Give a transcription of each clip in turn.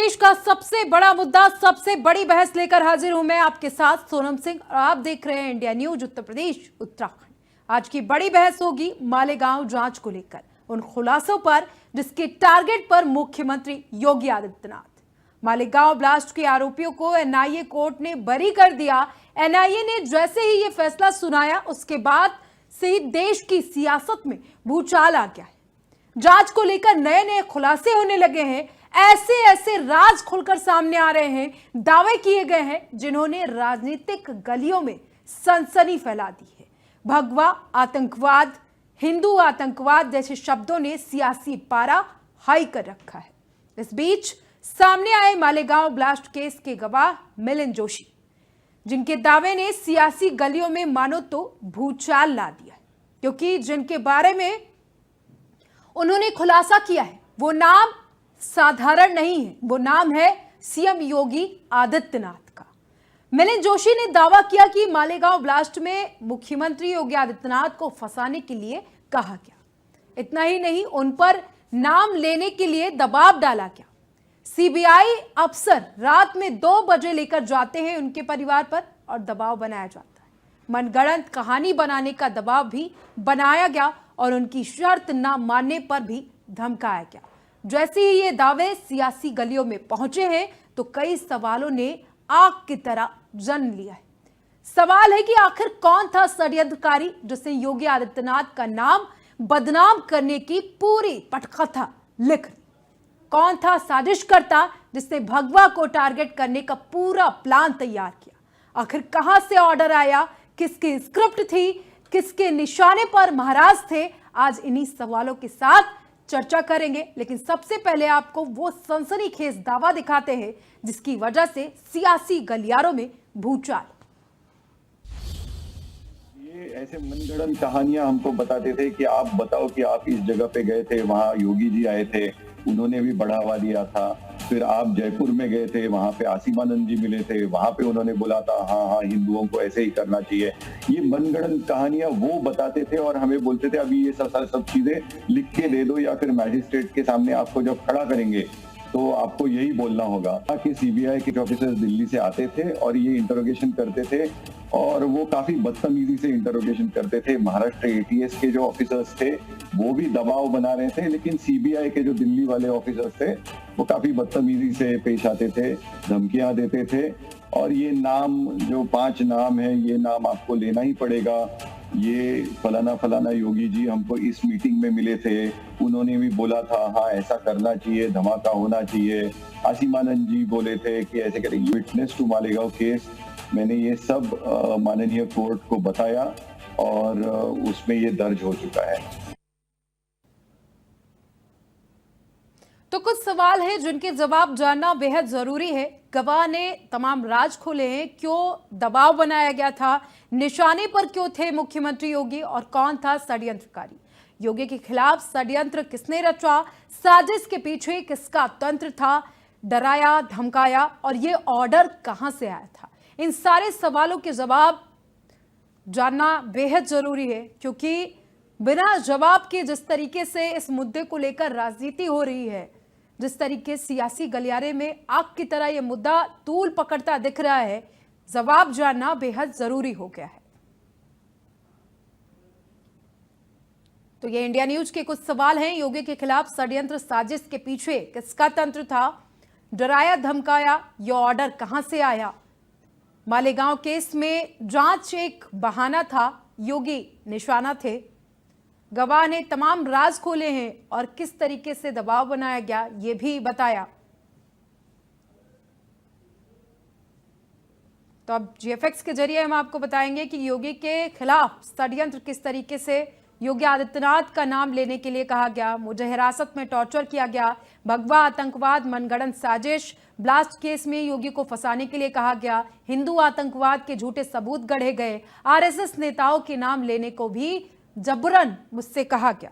प्रदेश का सबसे बड़ा मुद्दा, सबसे बड़ी बहस लेकर हाजिर हूं मैं आपके साथ सोनम सिंह और आप देख रहे हैं इंडिया न्यूज उत्तर प्रदेश उत्तराखंड। आज की बड़ी बहस होगी मालेगांव जांच को लेकर, उन खुलासों पर जिसके टारगेट पर मुख्यमंत्री योगी आदित्यनाथ। मालेगांव ब्लास्ट के आरोपियों को एनआईए कोर्ट ने बरी कर दिया। एनआईए ने जैसे ही ये फैसला सुनाया उसके बाद से ही देश की सियासत में भूचाल आ गया है। जांच को लेकर नए नए खुलासे होने लगे हैं। ऐसे ऐसे राज खुलकर सामने आ रहे हैं, दावे किए गए हैं जिन्होंने राजनीतिक गलियों में सनसनी फैला दी है। भगवा आतंकवाद, हिंदू आतंकवाद जैसे शब्दों ने सियासी पारा हाई कर रखा है। इस बीच सामने आए मालेगांव ब्लास्ट केस के गवाह मिलिंद जोशी, जिनके दावे ने सियासी गलियों में मानो तो भूचाल ला दिया है, क्योंकि जिनके बारे में उन्होंने खुलासा किया है वो नाम साधारण नहीं है, वो नाम है सीएम योगी आदित्यनाथ का। मिलिंद जोशी ने दावा किया कि मालेगांव ब्लास्ट में मुख्यमंत्री योगी आदित्यनाथ को फंसाने के लिए कहा गया। इतना ही नहीं, उन पर नाम लेने के लिए दबाव डाला गया। सीबीआई अफसर रात में 2 बजे लेकर जाते हैं उनके परिवार पर और दबाव बनाया जाता है। मनगढ़ंत कहानी बनाने का दबाव भी बनाया गया और उनकी शर्त ना मानने पर भी धमकाया गया। जैसे ही ये दावे सियासी गलियों में पहुंचे हैं तो कई सवालों ने आग की तरह जन्म लिया है। सवाल है कि आखिर कौन था षड्यंत्रकारी जिसने योगी आदित्यनाथ का नाम बदनाम करने की पूरी पटकथा लिख दी? कौन था साजिशकर्ता जिसने भगवा को टारगेट करने का पूरा प्लान तैयार किया? आखिर कहां से ऑर्डर आया, किसकी स्क्रिप्ट थी, किसके निशाने पर महाराज थे? आज इन्हीं सवालों के साथ चर्चा करेंगे, लेकिन सबसे पहले आपको वो सनसनीखेज दावा दिखाते हैं जिसकी वजह से सियासी गलियारों में भूचाल। ये ऐसे मनगढ़ंत कहानियां हमको बताते थे कि आप बताओ कि आप इस जगह पे गए थे, वहां योगी जी आए थे, उन्होंने भी बढ़ावा दिया था। फिर आप जयपुर में गए थे, वहां पे आसिमानंद जी मिले थे, वहां पे उन्होंने बोला था हाँ हाँ हिंदुओं को ऐसे ही करना चाहिए। ये मनगढ़ंत कहानियां वो बताते थे और हमें बोलते थे अभी ये सब चीजें लिख के दे दो या फिर मैजिस्ट्रेट के सामने आपको जब खड़ा करेंगे तो आपको यही बोलना होगा। कि सीबीआई के ऑफिसर्स दिल्ली से आते थे और ये इंटरोगेशन करते थे और वो काफी बदतमीजी से इंटरोगेशन करते थे। महाराष्ट्र एटीएस के जो ऑफिसर्स थे वो भी दबाव बना रहे थे, लेकिन सीबीआई के जो दिल्ली वाले ऑफिसर्स थे वो काफी बदतमीजी से पेश आते थे, धमकियां देते थे। और ये नाम जो 5 नाम है, ये नाम आपको लेना ही पड़ेगा, ये फलाना फलाना योगी जी हमको इस मीटिंग में मिले थे, उन्होंने भी बोला था हाँ ऐसा करना चाहिए, धमाका होना चाहिए। आसिमानंद जी बोले थे कि ऐसे करेंगे। विटनेस टू मालेगांव केस, मैंने ये सब माननीय कोर्ट को बताया और उसमें ये दर्ज हो चुका है। तो कुछ सवाल है जिनके जवाब जानना बेहद जरूरी है। गवाह ने तमाम राज खोले हैं, क्यों दबाव बनाया गया था, निशाने पर क्यों थे मुख्यमंत्री योगी और कौन था षड्यंत्रकारी? योगी के खिलाफ षड्यंत्र किसने रचा, साजिश के पीछे किसका तंत्र था, डराया धमकाया और ये ऑर्डर कहां से आया था? इन सारे सवालों के जवाब जानना बेहद जरूरी है, क्योंकि बिना जवाब के जिस तरीके से इस मुद्दे को लेकर राजनीति हो रही है, जिस तरीके सियासी गलियारे में आग की तरह यह मुद्दा तूल पकड़ता दिख रहा है, जवाब जानना बेहद जरूरी हो गया है। तो ये इंडिया न्यूज के कुछ सवाल हैं। योगी के खिलाफ षड्यंत्र साजिश के पीछे किसका तंत्र था, डराया धमकाया, यह ऑर्डर कहां से आया? मालेगांव केस में जांच एक बहाना था, योगी निशाना थे। गवाह ने तमाम राज खोले हैं और किस तरीके से दबाव बनाया गया ये भी बताया। तो अब जीएफएक्स के जरिए हम आपको बताएंगे कि योगी के खिलाफ षड्यंत्र किस तरीके से योगी आदित्यनाथ का नाम लेने के लिए कहा गया, मुझे हिरासत में टॉर्चर किया गया, भगवा आतंकवाद, मनगढ़ंत साजिश, ब्लास्ट केस में योगी को फंसाने के लिए कहा गया, हिंदू आतंकवाद के झूठे सबूत गढ़े गए, आरएसएस नेताओं के नाम लेने को भी जबरन मुझसे कहा गया।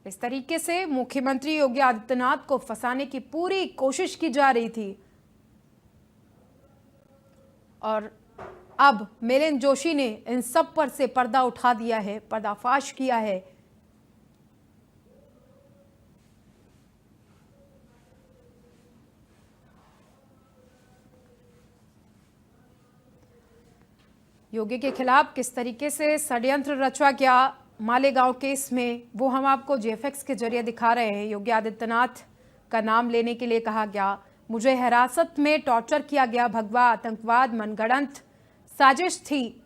इस तरीके से मुख्यमंत्री योगी आदित्यनाथ को फंसाने की पूरी कोशिश की जा रही थी और अब मिलिंद जोशी ने इन सब पर से पर्दा उठा दिया है, पर्दाफाश किया है। योगी के खिलाफ किस तरीके से षड्यंत्र रचा गया मालेगांव केस में, वो हम आपको जेएफएक्स के जरिए दिखा रहे हैं। योगी आदित्यनाथ का नाम लेने के लिए कहा गया, मुझे हिरासत में टॉर्चर किया गया, भगवा आतंकवाद मनगढ़ंत साजिश थी।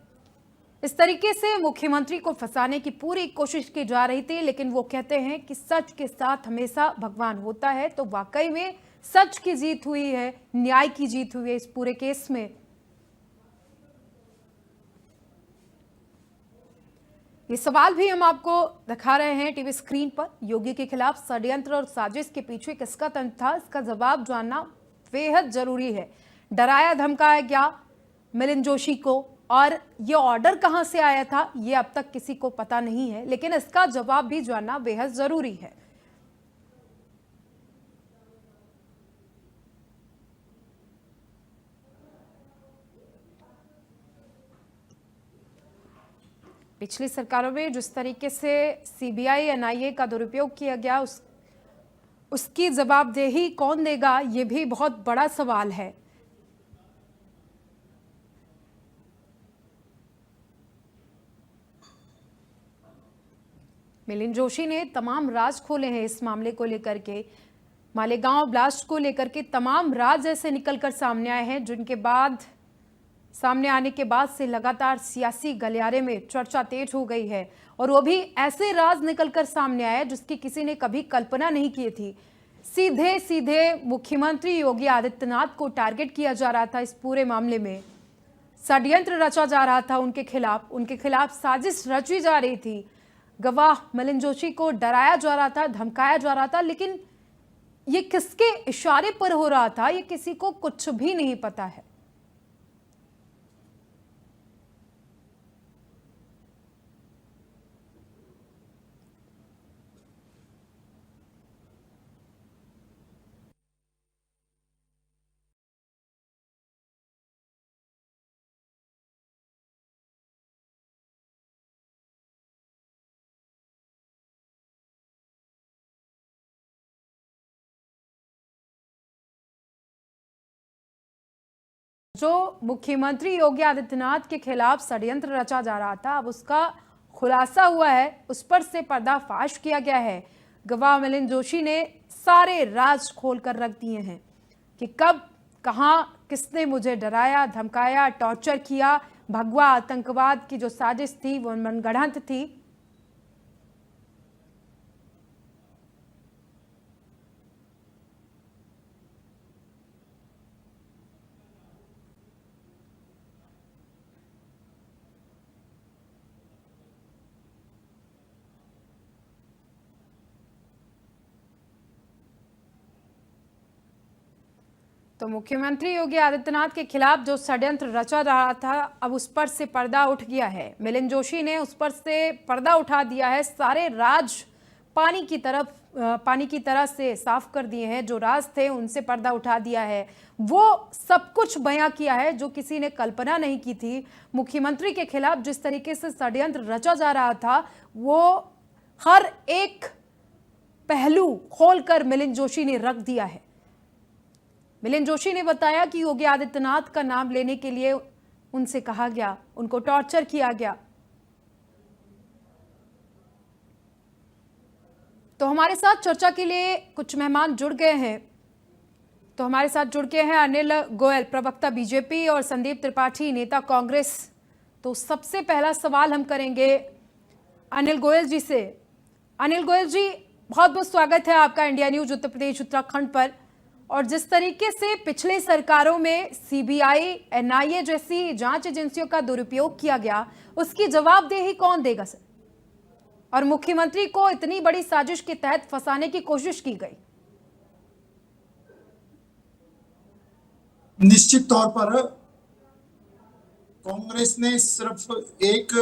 इस तरीके से मुख्यमंत्री को फंसाने की पूरी कोशिश की जा रही थी, लेकिन वो कहते हैं कि सच के साथ हमेशा भगवान होता है। तो वाकई में सच की जीत हुई है, न्याय की जीत हुई है इस पूरे केस में। ये सवाल भी हम आपको दिखा रहे हैं टीवी स्क्रीन पर। योगी के खिलाफ षड्यंत्र और साजिश के पीछे किसका तंत्र था, इसका जवाब जानना बेहद जरूरी है। डराया धमकाया गया मिलिंद जोशी को, और ये ऑर्डर कहां से आया था ये अब तक किसी को पता नहीं है, लेकिन इसका जवाब भी जानना बेहद जरूरी है। पिछली सरकारों में जिस तरीके से सीबीआई एनआईए का दुरुपयोग किया गया, उसकी जवाबदेही कौन देगा, ये भी बहुत बड़ा सवाल है। मिलिंद जोशी ने तमाम राज खोले हैं इस मामले को लेकर के। मालेगांव ब्लास्ट को लेकर के तमाम राज ऐसे निकलकर सामने आए हैं, जिनके बाद सामने आने के बाद से लगातार सियासी गलियारे में चर्चा तेज हो गई है। और वो भी ऐसे राज निकलकर सामने आए जिसकी किसी ने कभी कल्पना नहीं की थी। सीधे सीधे मुख्यमंत्री योगी आदित्यनाथ को टारगेट किया जा रहा था। इस पूरे मामले में षड्यंत्र रचा जा रहा था उनके खिलाफ साजिश रची जा रही थी। गवाह मिलिंद जोशी को डराया जा रहा था, धमकाया जा रहा था, लेकिन ये किसके इशारे पर हो रहा था ये किसी को कुछ भी नहीं पता है। जो मुख्यमंत्री योगी आदित्यनाथ के खिलाफ षड्यंत्र रचा जा रहा था, अब उसका खुलासा हुआ है, उस पर से पर्दाफाश किया गया है। गवाह मिलिंद जोशी ने सारे राज खोल कर रख दिए हैं कि कब कहां किसने मुझे डराया, धमकाया, टॉर्चर किया। भगवा आतंकवाद की जो साजिश थी वो मनगढ़ंत थी। तो मुख्यमंत्री योगी आदित्यनाथ के खिलाफ जो षड्यंत्र रचा रहा था, अब उस पर से पर्दा उठ गया है। मिलिंद जोशी ने उस पर से पर्दा उठा दिया है। सारे राज पानी की तरह से साफ कर दिए हैं। जो राज थे उनसे पर्दा उठा दिया है। वो सब कुछ बयां किया है जो किसी ने कल्पना नहीं की थी। मुख्यमंत्री के खिलाफ जिस तरीके से षड्यंत्र रचा जा रहा था, वो हर एक पहलू खोलकर मिलिंद जोशी ने रख दिया है। मिलिंद जोशी ने बताया कि योगी आदित्यनाथ का नाम लेने के लिए उनसे कहा गया, उनको टॉर्चर किया गया। तो हमारे साथ चर्चा के लिए कुछ मेहमान जुड़ गए हैं। तो हमारे साथ जुड़ गए हैं अनिल गोयल, प्रवक्ता बीजेपी, और संदीप त्रिपाठी, नेता कांग्रेस। तो सबसे पहला सवाल हम करेंगे अनिल गोयल जी से। अनिल गोयल जी, बहुत बहुत स्वागत है आपका इंडिया न्यूज उत्तर प्रदेश उत्तराखंड पर। और जिस तरीके से पिछले सरकारों में सीबीआई, एनआईए जैसी जांच एजेंसियों का दुरुपयोग किया गया, उसकी जवाबदेही कौन देगा सर? और मुख्यमंत्री को इतनी बड़ी साजिश के तहत फंसाने की कोशिश की गई। निश्चित तौर पर कांग्रेस ने सिर्फ एक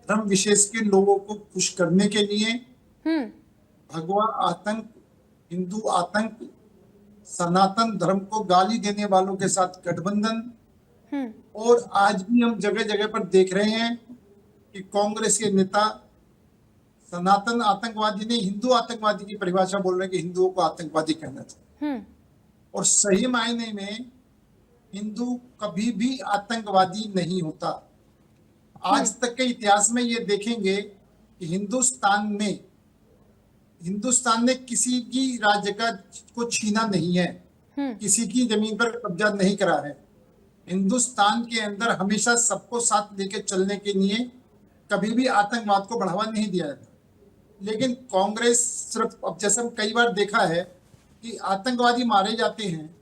धर्म विशेष के लोगों को खुश करने के लिए भगवा आतंक, हिंदू आतंक, सनातन धर्म को गाली देने वालों के साथ गठबंधन, और आज भी हम जगह जगह पर देख रहे हैं कि कांग्रेस के नेता सनातन आतंकवादी ने हिंदू आतंकवादी की परिभाषा बोल रहे हैं कि हिंदुओं को आतंकवादी कहना चाहिए। और सही मायने में हिंदू कभी भी आतंकवादी नहीं होता। आज तक के इतिहास में ये देखेंगे कि हिंदुस्तान ने किसी की राज्य को छीना नहीं है, किसी की जमीन पर कब्जा नहीं करा है। हिंदुस्तान के अंदर हमेशा सबको साथ लेके चलने के लिए कभी भी आतंकवाद को बढ़ावा नहीं दिया जाता। लेकिन कांग्रेस सिर्फ, अब जैसे हम कई बार देखा है कि आतंकवादी मारे जाते हैं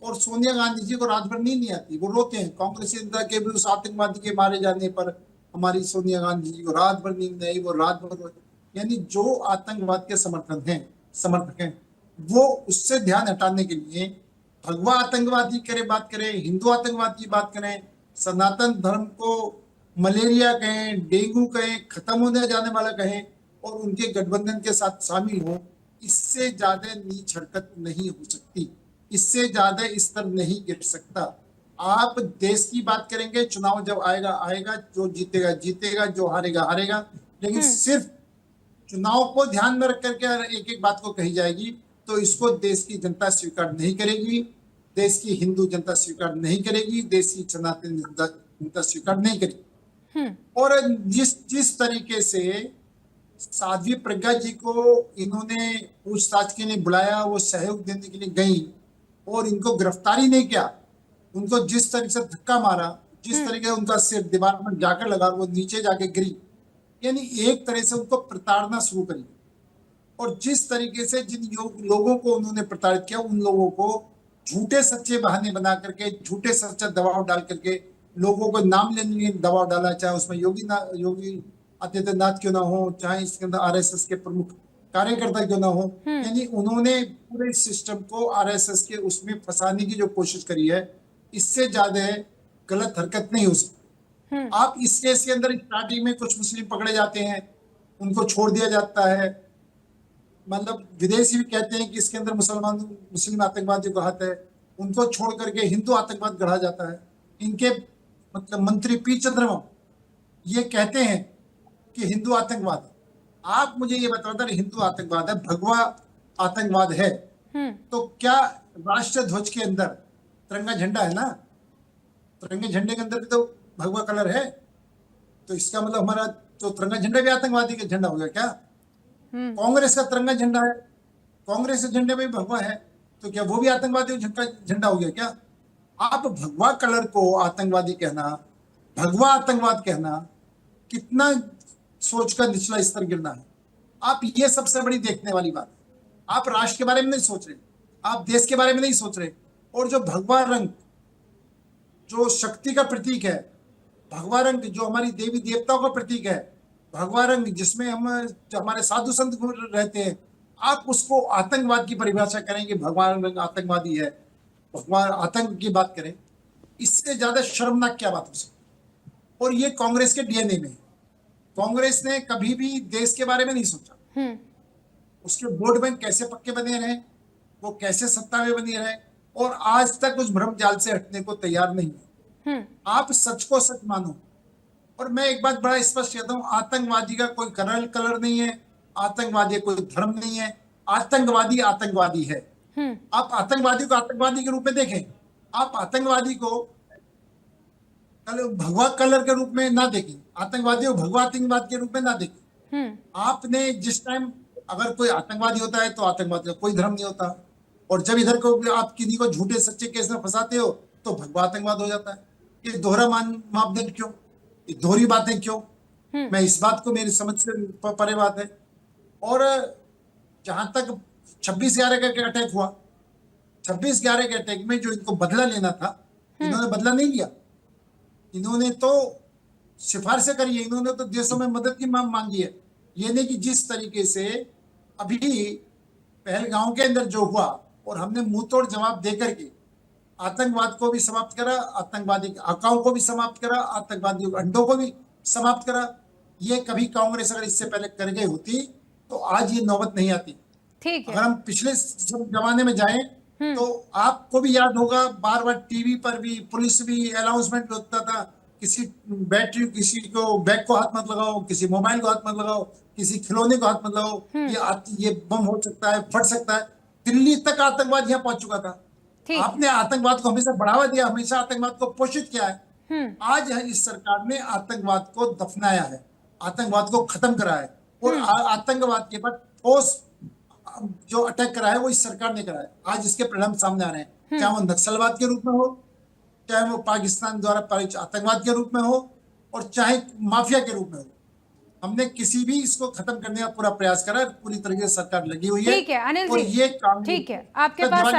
और सोनिया गांधी जी को रात भर नींद नहीं आती, वो रोते हैं। कांग्रेस नेता के भी उस आतंकवादी के मारे जाने पर हमारी सोनिया गांधी जी को रात भर नींद नहीं आई, वो रात भर, यानी जो आतंकवाद के समर्थक हैं वो उससे ध्यान हटाने के लिए भगवा आतंकवादी बात करें, हिंदू आतंकवाद की बात करें, सनातन धर्म को मलेरिया कहें, डेंगू कहें, खत्म होने जाने वाला कहें, और उनके गठबंधन के साथ शामिल हो, इससे ज्यादा नीच हरकत नहीं हो सकती, इससे ज्यादा स्तर नहीं गिर सकता। आप देश की बात करेंगे, चुनाव जब आएगा, जो जीतेगा जीतेगा, जो हारेगा हारेगा, लेकिन सिर्फ चुनाव को ध्यान में रख करके एक एक बात को कही जाएगी तो इसको देश की जनता स्वीकार नहीं करेगी, देश की हिंदू जनता स्वीकार नहीं करेगी, देश की सनातन जनता स्वीकार नहीं करेगी। और जिस तरीके से साध्वी प्रज्ञा जी को इन्होंने पूछताछ के लिए बुलाया, वो सहयोग देने के लिए गई और इनको गिरफ्तारी नहीं किया, उनको जिस तरीके से धक्का मारा, जिस तरीके से उनका सिर दीवार पर जाकर लगा, वो नीचे जाके गिरी, यानी एक तरह से उनको प्रताड़ना शुरू करी। और जिस तरीके से जिन लोगों को उन्होंने प्रताड़ित किया, उन लोगों को झूठे सच्चे बहाने बना करके, झूठे सच्चा दबाव डाल करके लोगों को नाम लेने के लिए दबाव डाला, चाहे उसमें योगी आदित्यनाथ क्यों ना हो, चाहे इसके अंदर आरएसएस के प्रमुख कार्यकर्ता क्यों ना हो, यानी उन्होंने पूरे सिस्टम को आरएसएस के उसमें फंसाने की जो कोशिश करी है, इससे ज्यादा गलत हरकत नहीं हो सकती। आप इस केस के अंदर स्टार्टिंग में कुछ मुस्लिम पकड़े जाते हैं, उनको छोड़ दिया जाता है, मतलब विदेशी भी कहते हैं कि इसके अंदर मुस्लिम आतंकवादियों का हाथ है, उनको छोड़ करके हिंदू आतंकवाद गढ़ा जाता है। इनके मतलब मंत्री पी चंद्रमा ये कहते हैं कि हिंदू आतंकवाद है। आप मुझे ये बताओ, हिंदू आतंकवाद है, भगवा आतंकवाद है, तो क्या राष्ट्र ध्वज के अंदर तिरंगा झंडा है ना, तिरंगे झंडे के अंदर भी तो भगवा कलर है, तो इसका मतलब हमारा तो तिरंगा झंडा भी आतंकवादी का झंडा हो गया क्या? कांग्रेस का तिरंगा झंडा है, कांग्रेस के झंडे में भी भगवा है, तो क्या वो भी आतंकवादी झंडा हो गया क्या? आप भगवा कलर को आतंकवादी कहना, भगवा आतंकवाद कहना, कितना सोच का निचला स्तर गिरना है। आप ये सबसे बड़ी देखने वाली बात है। आप राष्ट्र के बारे में नहीं सोच रहे, आप देश के बारे में नहीं सोच रहे। और जो भगवा रंग जो शक्ति का प्रतीक है, भगवा रंग जो हमारी देवी देवताओं का प्रतीक है, भगवा रंग जिसमें जो हमारे साधु संत रहते हैं, आप उसको आतंकवाद की परिभाषा करें कि भगवान रंग आतंकवादी है, भगवान आतंक की बात करें, इससे ज्यादा शर्मनाक क्या बात हो सकती। और ये कांग्रेस के डीएनए में है। कांग्रेस ने कभी भी देश के बारे में नहीं सोचा, उसके वोट बैंक कैसे पक्के बने रहे, वो कैसे सत्ता में बनी रहे, और आज तक उस भ्रम जाल से हटने को तैयार नहीं है। आप सच को सच मानो। और मैं एक बात बड़ा स्पष्ट कहता हूं, आतंकवादी का कोई कलर नहीं है, आतंकवादी कोई धर्म नहीं है, आतंकवादी आतंकवादी है। आप आतंकवादी को आतंकवादी के रूप में देखें, आप आतंकवादी को भगवा कलर के रूप में ना देखें, आतंकवादी को भगवा आतंकवाद के रूप में ना देखें। आपने जिस टाइम अगर कोई आतंकवादी होता है तो आतंकवादी का कोई धर्म नहीं होता, और जब इधर को आप किसी को झूठे सच्चे केस में फंसाते हो तो भगवा आतंकवाद हो जाता है। ये दोहरा मापदंड क्यों, ये दोहरी बातें क्यों? मैं इस बात को, मेरी समझ से परे बात है। और जहां तक 26/11 का अटैक हुआ, 26/11 के अटैक में जो इनको बदला लेना था, इन्होंने बदला नहीं लिया। इन्होंने तो सिफारिशें करी है, इन्होंने तो देशों में मदद की मांगी है। ये नहीं कि जिस तरीके से अभी पहलगांव के अंदर जो हुआ, और हमने मुंह तोड़ जवाब देकर के आतंकवाद को भी समाप्त करा, आतंकवादी आकाओं को भी समाप्त करा, आतंकवादी अड्डों को भी समाप्त करा। ये कभी कांग्रेस अगर इससे पहले कर गई होती तो आज ये नौबत नहीं आती। ठीक है। अगर हम पिछले जमाने में जाएं तो आपको भी याद होगा, बार बार टीवी पर भी, पुलिस भी अनाउंसमेंट होता था, किसी बैटरी, किसी को बैग को हाथ मत लगाओ, किसी मोबाइल को हाथ मत लगाओ, किसी खिलौने को हाथ मत लगाओ, ये बम हो सकता है, फट सकता है। दिल्ली तक आतंकवाद यहाँ पहुंच चुका था। आपने आतंकवाद को हमेशा बढ़ावा दिया, हमेशा आतंकवाद को पोषित किया है, आज इस सरकार ने आतंकवाद को दफनाया है, आतंकवाद को खत्म करा है और आतंकवाद के बाद ठोस जो अटैक करा है वो इस सरकार ने करा है। आज इसके परिणाम सामने आ रहे हैं, चाहे वो नक्सलवाद के रूप में हो, चाहे वो पाकिस्तान द्वारा पालित आतंकवाद के रूप में हो और चाहे माफिया के रूप में हो। हमने किसी भी इसको खत्म करने का पूरा प्रयास करा है, पूरी तरीके से सरकार लगी हुई है। ठीक है अनिल और जी, ये काम ठीक है, आपके पास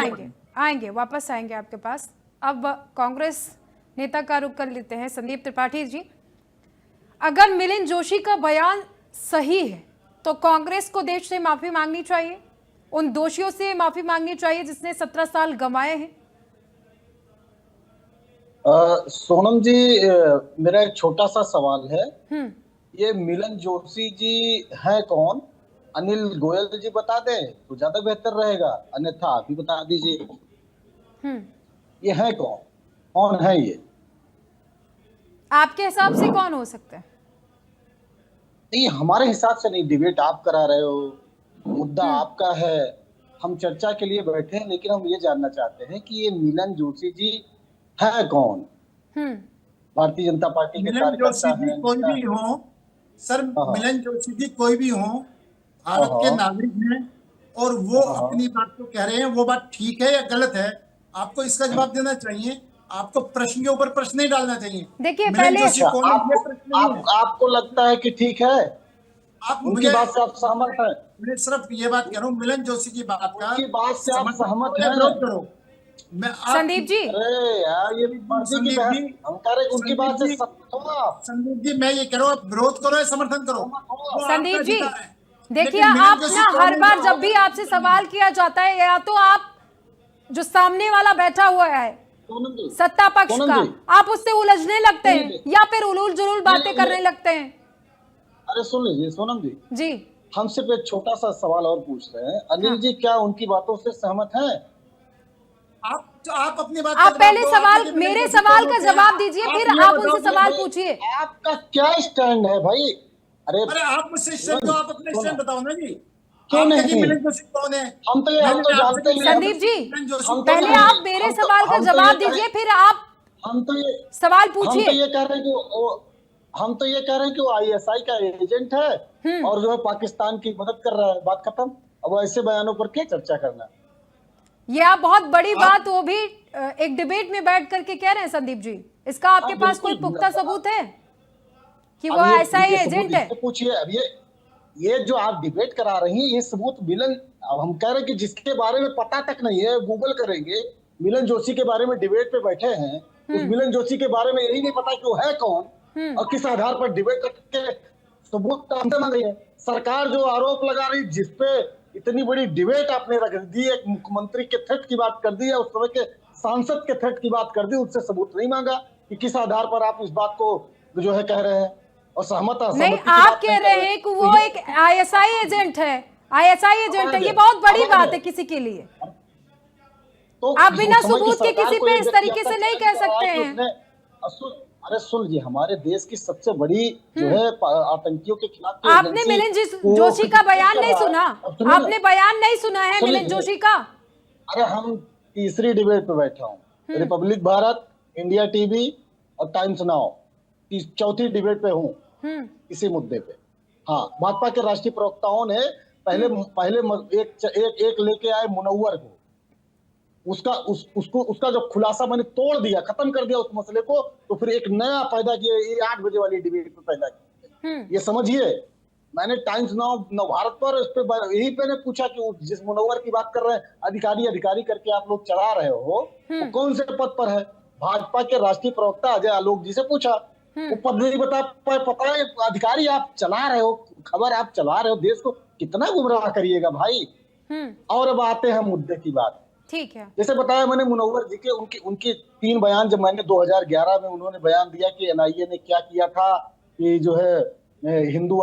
आएंगे वापस आएंगे आपके पास। अब कांग्रेस नेता का रुख कर लेते हैं संदीप त्रिपाठी जी। अगर मिलिंद जोशी का बयान सही है तो कांग्रेस को देश से माफी मांगनी चाहिए, उन दोषियों से माफी मांगनी चाहिए जिसने 17 साल गंवाए हैं। सोनम जी, मेरा एक छोटा सा सवाल है। ये मिलिंद जोशी जी है कौन? अनिल गोयल जी बता दें तो ज्यादा बेहतर रहेगा, अन्यथा आप ही बता दीजिए। ये है कौन? कौन है ये? आपके हिसाब से कौन हो सकता है? नहीं, हमारे हिसाब से नहीं। डिबेट आप करा रहे हो, मुद्दा आपका है, हम चर्चा के लिए बैठे हैं, लेकिन हम ये जानना चाहते हैं कि ये मिलिंद जोशी जी है कौन? भारतीय जनता पार्टी के मिलिंद जोशी जी कोई भी हो सर, मिलिंद जोशी जी कोई भी हो, भारत के नागरिक हैं और वो अपनी बात को कह रहे हैं। वो बात ठीक है या गलत है, आपको इसका जवाब देना चाहिए। आपको प्रश्न के ऊपर प्रश्न नहीं डालना चाहिए। देखिए पहले आपको लगता है कि ठीक है, आप उनकी बात से आप सहमत हैं? मैं सिर्फ ये बात कह रहा हूँ, मिलिंद जोशी की बात का उनकी बात से आप सहमत हैं? करो। मैं संदीप जी, अरे यार, ये भी मर्जी की बहस। हम कह रहे हैं उनकी बात से सहमत होगा। संदीप जी, मैं ये कह रहा हूँ, आप विरोध करो या समर्थन करो। संदीप जी देखिए, आप ना हर बार जब भी आपसे सवाल किया जाता है, या तो आप जो सामने वाला बैठा हुआ है सत्ता पक्ष का, आप उससे उलझने लगते हैं या फिर उलूल जुलूल बातें करने लगते हैं। अरे सुन लीजिए सोनम जी, हम सिर्फ एक छोटा सा सवाल और पूछ रहे हैं। अनिल जी क्या उनकी बातों से सहमत हैं? आप अपनी बात, आप पहले सवाल, मेरे सवाल का जवाब दीजिए, फिर आप उनसे सवाल पूछिए। आपका क्या स्टैंड है भाई? अरे आप मुझसे स्टैंड, आप अपने स्टैंड बताओ ना जी। क्यों नहीं? कौन है? हम तो जानते हैं। संदीप जी, पहले आप मेरे सवाल का जवाब दीजिए, फिर आप सवाल पूछिए। हम तो ये कह रहे हैं कि वो ISI का एजेंट है और जो है पाकिस्तान की मदद कर रहा है। बात खत्म। अब ऐसे बयानों पर क्या चर्चा करना? ये आप बहुत बड़ी बात, वो भी एक डिबेट में बैठ करके कह रहे हैं संदीप जी। इसका आपके पास कोई पुख्ता सबूत है कि वो ISI एजेंट है? पूछिए। अब ये जो आप डिबेट करा रही हैं, ये सबूत मिलिंद, अब हम कह रहे हैं कि जिसके बारे में पता तक नहीं है, गूगल करेंगे, मिलिंद जोशी के बारे में डिबेट पे बैठे हैं, उस मिलिंद जोशी के बारे में यही नहीं पता कि वो है कौन और किस आधार पर डिबेट करके सबूत हमसे मांग रही है। सरकार जो आरोप लगा रही, जिसपे इतनी बड़ी डिबेट आपने रख दी, एक मुख्यमंत्री के थ्रेट की बात कर दी है, उस समय के सांसद के थ्रेट की बात कर दी, उससे सबूत नहीं मांगा कि किस आधार पर आप इस बात को जो है कह रहे हैं और सहमत नहीं। आप कह रहे हैं कि वो एक ISI एजेंट है, ISI एजेंट है, ये बहुत बड़ी बात है किसी के लिए। तो आप बिना सबूत के किसी पे इस तरीके से नहीं कह सकते हैं। अरे सुन लीजिए, हमारे देश की सबसे बड़ी जो है आतंकियों के खिलाफ, आपने मिलिंद जोशी का बयान नहीं सुना? आपने बयान नहीं सुना है मिलिंद जोशी का? अरे हम तीसरी डिबेट पे बैठा हूँ, रिपब्लिक भारत, इंडिया टीवी और टाइम्स नाउ, चौथी डिबेट पे हूँ इसी मुद्दे पे। हाँ, भाजपा के राष्ट्रीय प्रवक्ताओं ने पहले एक लेके आए मुनव्वर को, उसका जो खुलासा मैंने तोड़ दिया, खत्म कर दिया उस मसले को, तो फिर एक नया पैदा किया, ये 8 बजे वाली डिबेट पे पैदा किया। ये समझिए, मैंने टाइम्स नाउ भारत पर इस पे यही मैंने पूछा कि जिस मुनव्वर की बात कर रहे हैं, अधिकारी करके आप लोग चला रहे हो, वो कौन से पद पर है? भाजपा के राष्ट्रीय प्रवक्ता अजय आलोक जी से पूछा, वो पद नहीं बता पाए। पता है, अधिकारी आप चला रहे हो, खबर आप चला रहे हो, देश को कितना गुमराह करिएगा भाई। और अब आते हैं मुद्दे की बात। ठीक है, जैसे बताया मैंने मुनव्वर जी के, उनके 3 बयान जब मैंने 2011 में उन्होंने बयान दिया कि NIA ने क्या किया था, कि जो है हिंदू,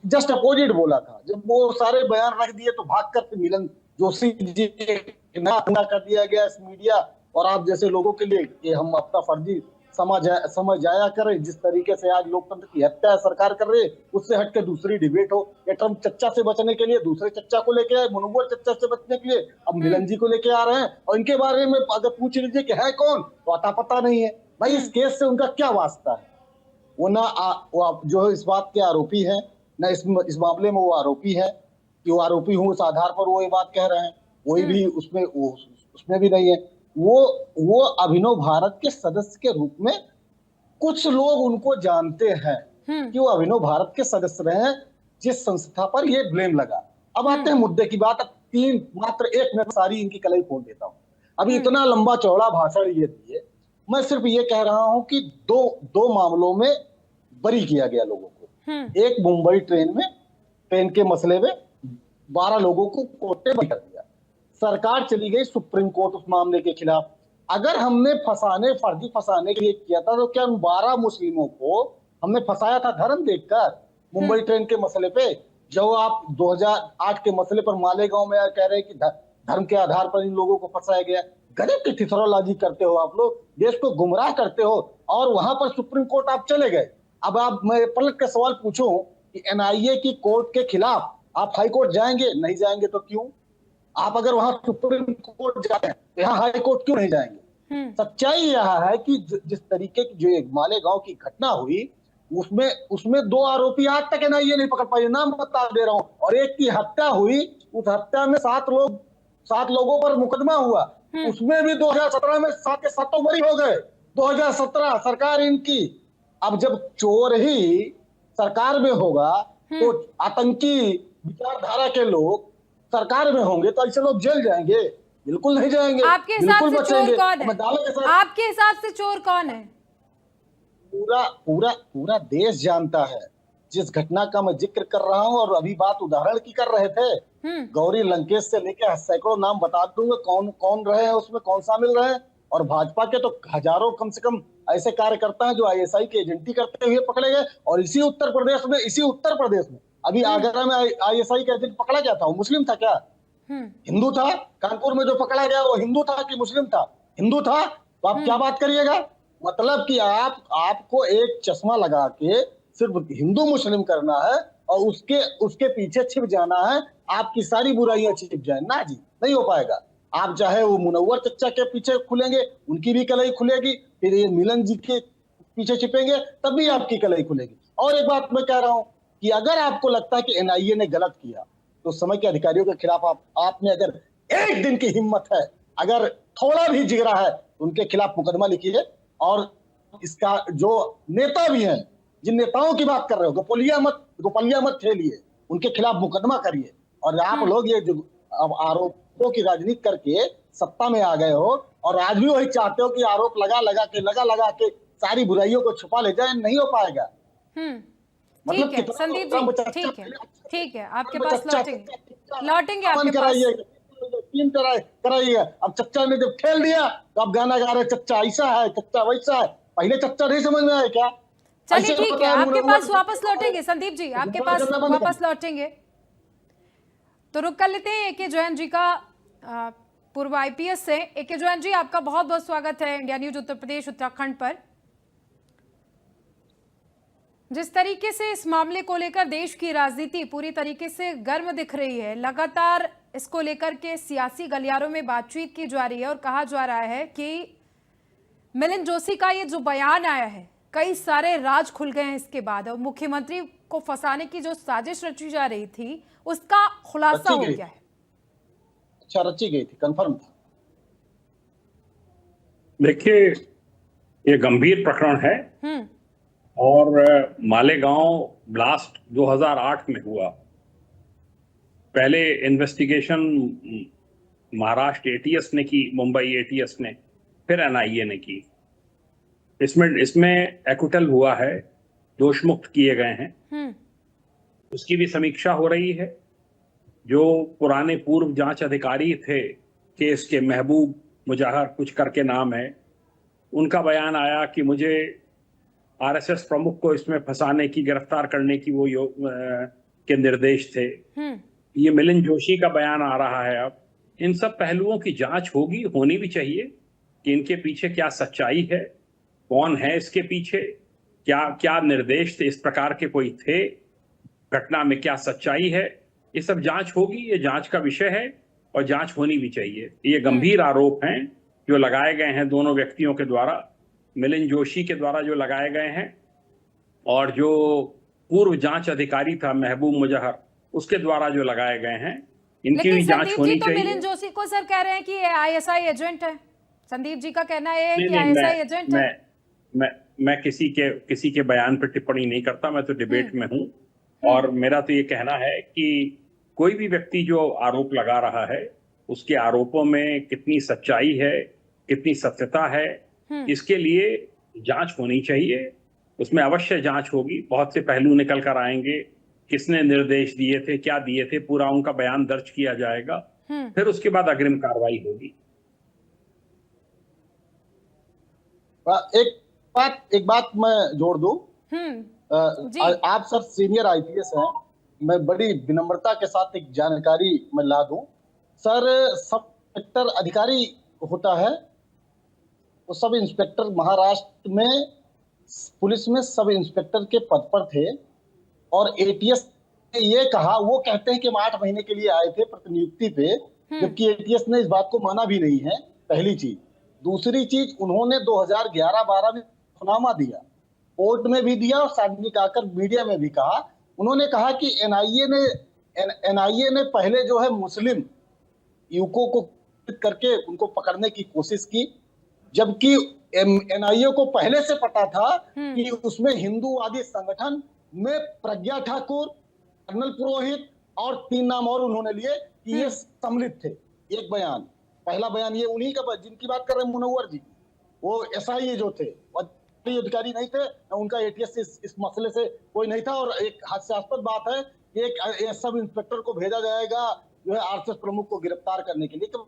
जस्ट अपोजिट बोला था। जब वो सारे बयान रख दिए तो भाग कर मिलिंद जोशी जी कर दिया गया इस मीडिया और आप जैसे लोगों के लिए कि हम अपना फर्जी समझ जाया करें। जिस तरीके से आज लोकतंत्र की हत्या सरकार कर रही है, उससे हटके दूसरी डिबेट हो। ये ट्रम्प चच्चा से बचने के लिए दूसरे चच्चा को लेके आए, मुनव्वर चच्चा से बचने के लिए अब मिलिंद जी को लेके आ रहे हैं, और इनके बारे में अगर पूछ लीजिए कि है कौन, तो अता पता नहीं है। भाई इस केस से उनका क्या वास्ता है? वो ना वो जो इस बात के आरोपी है, ना इस मामले में वो आरोपी है कि वो आरोपी हूं उस आधार पर वो ये बात कह रहे हैं। कोई भी उसमें भी नहीं है। वो अभिनव भारत के सदस्य के रूप में कुछ लोग उनको जानते हैं कि वो अभिनव भारत के सदस्य रहे हैं, जिस संस्था पर ये ब्लेम लगा। अब आते हैं मुद्दे की बात। अब मात्र 1 मिनट सारी इनकी कलाई फोड़ देता हूं। अभी इतना लंबा चौड़ा भाषण ये दिए, मैं सिर्फ ये कह रहा हूं कि दो मामलों में बरी किया गया लोगों को। एक मुंबई ट्रेन के मसले में 12 लोगों को कोर्ट ने बरी कर दिया। सरकार चली गई सुप्रीम कोर्ट उस मामले के खिलाफ। अगर हमने फर्जी फंसाने के लिए किया था, तो क्या उन 12 मुस्लिमों को हमने फंसाया था धर्म देखकर? मुंबई ट्रेन के मसले पे जो आप 2008 के मसले पर मालेगांव में कह रहे हैं कि धर्म के आधार पर इन लोगों को फंसाया गया। गजब की ठिठुरबाजी करते हो आप लोग, देश को गुमराह करते हो। और वहां पर सुप्रीम कोर्ट आप चले गए। अब मैं पलट के सवाल पूछूं कि एनआईए की कोर्ट के खिलाफ आप हाई कोर्ट जाएंगे? नहीं जाएंगे तो क्यों? आप अगर वहां सुप्रीम कोर्ट जाते हैं तो यहाँ हाई कोर्ट क्यों नहीं जाएंगे? सच्चाई यह है कि जिस तरीके की जो मालेगांव की घटना हुई, उसमें 2 आरोपी आज तक एनआईए नहीं पकड़ पाई। नाम बता दे रहा हूं। और एक की हत्या हुई, उस हत्या में 7 लोगों पर मुकदमा हुआ। उसमें भी 2017 में 7 के 7 बरी हो गए। 2017 सरकार इनकी। अब जब चोर ही सरकार में होगा तो आतंकी विचारधारा के लोग सरकार में होंगे तो ऐसे लोग जेल जाएंगे? बिल्कुल नहीं जाएंगे। आपके हिसाब से चोर कौन है? आपके हिसाब से चोर कौन है? पूरा देश जानता है। जिस घटना का मैं जिक्र कर रहा हूं, और अभी बात उदाहरण की कर रहे थे, गौरी लंकेश से लेकर सैकड़ों नाम बता दूंगा कौन कौन रहे हैं उसमें, कौन शामिल रहे। और भाजपा के तो हजारों कम से कम ऐसे कार्यकर्ता हैं जो आईएसआई की एजेंटी करते हुए पकड़े गए। और इसी उत्तर प्रदेश में अभी आगरा में आईएसआई का एजेंट पकड़ा गया था। वो मुस्लिम था क्या? हिंदू था? कानपुर में जो पकड़ा गया वो हिंदू था कि मुस्लिम था? हिंदू था। तो आप क्या बात करिएगा? मतलब कि आपको एक चश्मा लगा के सिर्फ हिंदू मुस्लिम करना है और उसके पीछे छिप जाना है, आपकी सारी बुराइयां छिप जाए ना जी, नहीं हो पाएगा। आप चाहे वो मुनव्वर चच्चा के पीछे खुलेंगे, उनकी भी कलई खुलेगी, फिर ये मिलन जी के पीछे छिपेंगे तब भी आपकी कलई खुलेगी। और एक बात मैं कह रहा हूं कि अगर आपको लगता है कि एनआईए ने गलत किया, तो समय के अधिकारियों के खिलाफ आपने अगर एक दिन की हिम्मत है, अगर थोड़ा भी जिगरा है, उनके खिलाफ मुकदमा लिखिए। और इसका जो नेता भी हैं, जिन नेताओं की बात कर रहे हो, गोपलिया मत खेलिए, उनके खिलाफ मुकदमा करिए। और आप लोग ये जो अब आरोपों की राजनीति करके सत्ता में आ गए हो, और आज भी वही चाहते हो कि आरोप लगा लगा के सारी बुराइयों को छुपा ले जाए। नहीं हो पाएगा। ठीक है संदीप जी, ठीक है आपके पास लौटेंगे आपके पास। कराइए। अब चच्चा ने जब खेल दिया तो अब गाना गा रहे, चच्चा ऐसा है, चच्चा वैसा है। पहले चच्चा नहीं समझ में आया क्या? चलिए ठीक है, आपके पास वापस लौटेंगे संदीप जी, आपके पास वापस लौटेंगे। तो रुक कर लेते हैं एके जैन जी का, पूर्व आईपीएस से। एके जैन जी, आपका बहुत बहुत स्वागत है इंडिया न्यूज उत्तर प्रदेश उत्तराखंड पर। जिस तरीके से इस मामले को लेकर देश की राजनीति पूरी तरीके से गर्म दिख रही है, लगातार इसको लेकर के सियासी गलियारों में बातचीत की जा रही है और कहा जा रहा है कि मिलिंद जोशी का ये जो बयान आया है, कई सारे राज खुल गए हैं इसके बाद, और मुख्यमंत्री को फंसाने की जो साजिश रची जा रही थी उसका खुलासा हो गया है। अच्छा, रची गई थी, कंफर्म था। देखिए, ये गंभीर प्रकरण है और मालेगांव ब्लास्ट 2008 में हुआ। पहले इन्वेस्टिगेशन महाराष्ट्र एटीएस ने की, मुंबई एटीएस ने, फिर एनआईए ने की। इसमें एक्विटल हुआ है, दोष मुक्त किए गए हैं। उसकी भी समीक्षा हो रही है। जो पुराने पूर्व जांच अधिकारी थे केस के, महबूब मुजाहर कुछ करके नाम है, उनका बयान आया कि मुझे आरएसएस प्रमुख को इसमें फंसाने की, गिरफ्तार करने की वो के निर्देश थे। ये मिलिंद जोशी का बयान आ रहा है। अब इन सब पहलुओं की जांच होनी भी चाहिए कि इनके पीछे क्या सच्चाई है, कौन है इसके पीछे, क्या निर्देश थे, इस प्रकार के कोई थे, घटना में क्या सच्चाई है। ये सब जांच होगी, ये जांच का विषय है और जांच होनी भी चाहिए। ये गंभीर आरोप हैं जो लगाए गए हैं दोनों व्यक्तियों के द्वारा, मिलिंद जोशी के द्वारा जो लगाए गए हैं और जो पूर्व जांच अधिकारी था महबूब मुजहर, उसके द्वारा जो लगाए गए हैं, इनकी भी लेकिन जांच संदीप होनी जी तो चाहिए। मिलिंद जोशी को सर कह रहे हैं कि ये आईएसआई एजेंट है। संदीप जी का कहना है नहीं, कि नहीं, आईएसआई एजेंट है। मैं किसी के बयान पर टिप्पणी नहीं करता, मैं तो डिबेट में हूं। और मेरा तो ये कहना है कि कोई भी व्यक्ति जो आरोप लगा रहा है, उसके आरोपों में कितनी सच्चाई है, कितनी सत्यता है, इसके लिए जांच होनी चाहिए। उसमें अवश्य जांच होगी, बहुत से पहलू निकल कर आएंगे, किसने निर्देश दिए थे, क्या दिए थे, पूरा उनका बयान दर्ज किया जाएगा, फिर उसके बाद अग्रिम कार्रवाई होगी। एक बात मैं जोड़ दूं। जी। आप सर सीनियर आईपीएस हैं, मैं बड़ी विनम्रता के साथ एक जानकारी मैं ला दूं। सर सब इंस्पेक्टर अधिकारी होता है, वो सब इंस्पेक्टर महाराष्ट्र में पुलिस में सब इंस्पेक्टर के पद पर थे, और एटीएस ने ये कहा, वो कहते हैं कि हम 8 महीने के लिए आए थे प्रतिनियुक्ति पे, जबकि एटीएस ने इस बात को माना भी नहीं है, पहली चीज। दूसरी चीज, उन्होंने 2011-12 में खुनामा दिया, कोर्ट में भी दिया और सार्वजनिक आकर मीडिया में भी कहा। उन्होंने कहा कि एनआईए ने पहले जो है मुस्लिम युवकों को करके उनको पकड़ने की कोशिश की, जबकि एनआईए को पहले से पता था कि उसमें हिंदूवादी संगठन में प्रज्ञा ठाकुर, कर्नल पुरोहित और 3 नाम और उन्होंने लिए कि ये सम्मिलित थे। एक बयान, पहला बयान ये उन्हीं का, जिनकी बात कर रहे हैं मुनव्वर जी, वो एसआई जो थे, अधिकारी नहीं थे, उनका एटीएस इस मसले से कोई नहीं था। और एक हास्यास्पद बात है, एक सब इंस्पेक्टर को भेजा जाएगा जो है आरएसएस प्रमुख को गिरफ्तार करने के लिए, तो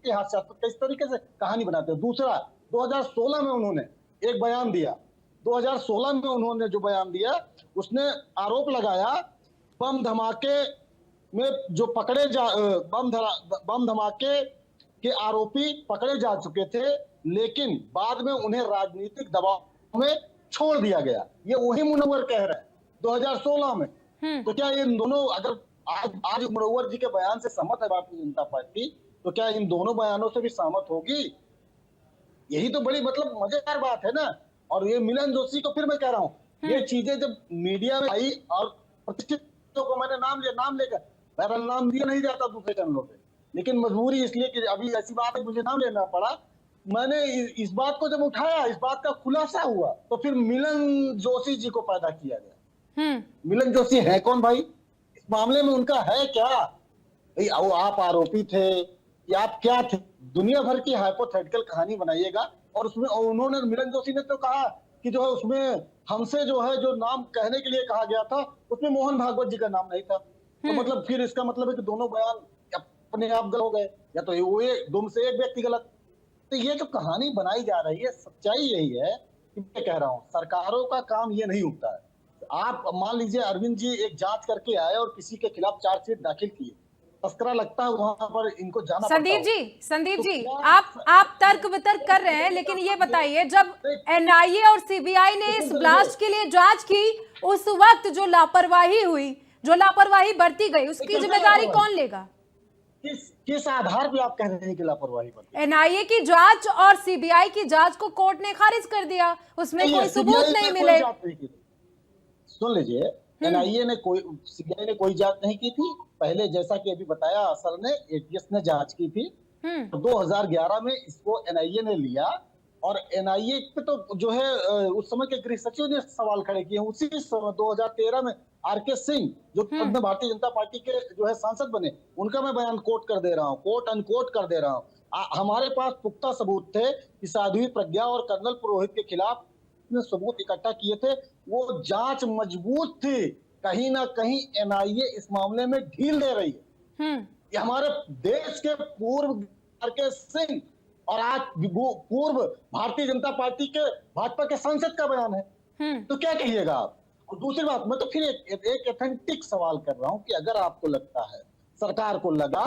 हास्यास्पद किस तरीके से कहानी बनाते हैं। दूसरा, 2016 में उन्होंने एक बयान दिया, 2016 में उन्होंने जो बयान दिया, उसने आरोप लगाया बम धमाके में जो पकड़े जा बम धमाके के आरोपी पकड़े जा चुके थे, लेकिन बाद में उन्हें राजनीतिक दबाव में छोड़ दिया गया। ये वही मुनव्वर कह रहे हैं 2016 में। तो क्या इन दोनों, अगर आज मुनव्वर जी के बयान से सहमत है भारतीय जनता पार्टी, तो क्या इन दोनों बयानों से भी सहमत होगी? यही तो बड़ी मतलब मजेदार बात है ना। और ये मिलिंद जोशी को फिर मैं कह रहा हूँ, ये चीजें जब मीडिया में आई और प्रतिष्ठित को मैंने नाम लेकर, मेरा नाम दिया नहीं जाता दूसरे चैनलों पे, लेकिन मजबूरी इसलिए कि अभी ऐसी बात है मुझे नाम लेना पड़ा। मैंने इस बात को जब उठाया, इस बात का खुलासा हुआ, तो फिर मिलिंद जोशी जी को पैदा किया गया। मिलिंद जोशी है कौन भाई? इस मामले में उनका है क्या? आप आरोपी थे या आप क्या थे? दुनिया भर की हाइपोथेटिकल कहानी बनाइएगा। और उसमें उन्होंने, मिलिंद जोशी ने तो कहा कि जो है उसमें हमसे जो है जो नाम कहने के लिए कहा गया था, उसमें मोहन भागवत जी का नाम नहीं था। तो मतलब फिर इसका मतलब है कि दोनों बयान अपने आप गलत हो गए, या तो वो दो से एक व्यक्ति गलत। तो ये जो कहानी बनाई जा रही है, सच्चाई यही है कि मैं कह रहा हूँ, सरकारों का काम ये नहीं होता है। आप मान लीजिए अरविंद जी एक जांच करके आए और किसी के खिलाफ चार्जशीट दाखिल किए, तस्करा लगता है वहां पर इनको जाना संदीप जी आप तर्क वितर्क कर रहे हैं, लेकिन ये बताइए, जब एनआईए और सीबीआई ने इस ब्लास्ट के लिए जांच की, उस वक्त जो लापरवाही हुई, जो लापरवाही बरती गई, उसकी जिम्मेदारी कौन लेगा? किस आधार पे आप कह रहे हैं कि लापरवाही बरती? एनआईए की जांच और सीबीआई की जांच को कोर्ट ने खारिज कर दिया, उसमें कोई सबूत नहीं मिले। सुन लीजिए, एनआईए ने सीबीआई ने कोई जांच नहीं की थी पहले, जैसा कि अभी बताया असर ने, एटीएस ने जांच की थी। 2011 में इसको एनआईए ने लिया, और एनआईए पे तो जो है उस समय के गृह सचिव ने सवाल खड़े किए। उसी समय 2013 में आरके सिंह, जो भारतीय जनता पार्टी के जो है सांसद बने, उनका मैं बयान कोट कर दे रहा हूँ, कोट अनकोट कर दे रहा हूँ। हमारे पास पुख्ता सबूत थे कि साध्वी प्रज्ञा और कर्नल पुरोहित के खिलाफ सबूत इकट्ठा किए थे, वो जांच मजबूत थी। कहीं ना कहीं एनआईए इस मामले में ढील दे रही है। ये हमारे देश के पूर्व आरके सिंह और आज पूर्व भारतीय जनता पार्टी के भाजपा के सांसद का बयान है। तो क्या कहिएगा आप? और दूसरी बात, मैं तो फिर एक एथेंटिक सवाल कर रहा हूं कि अगर आपको लगता है, सरकार को लगा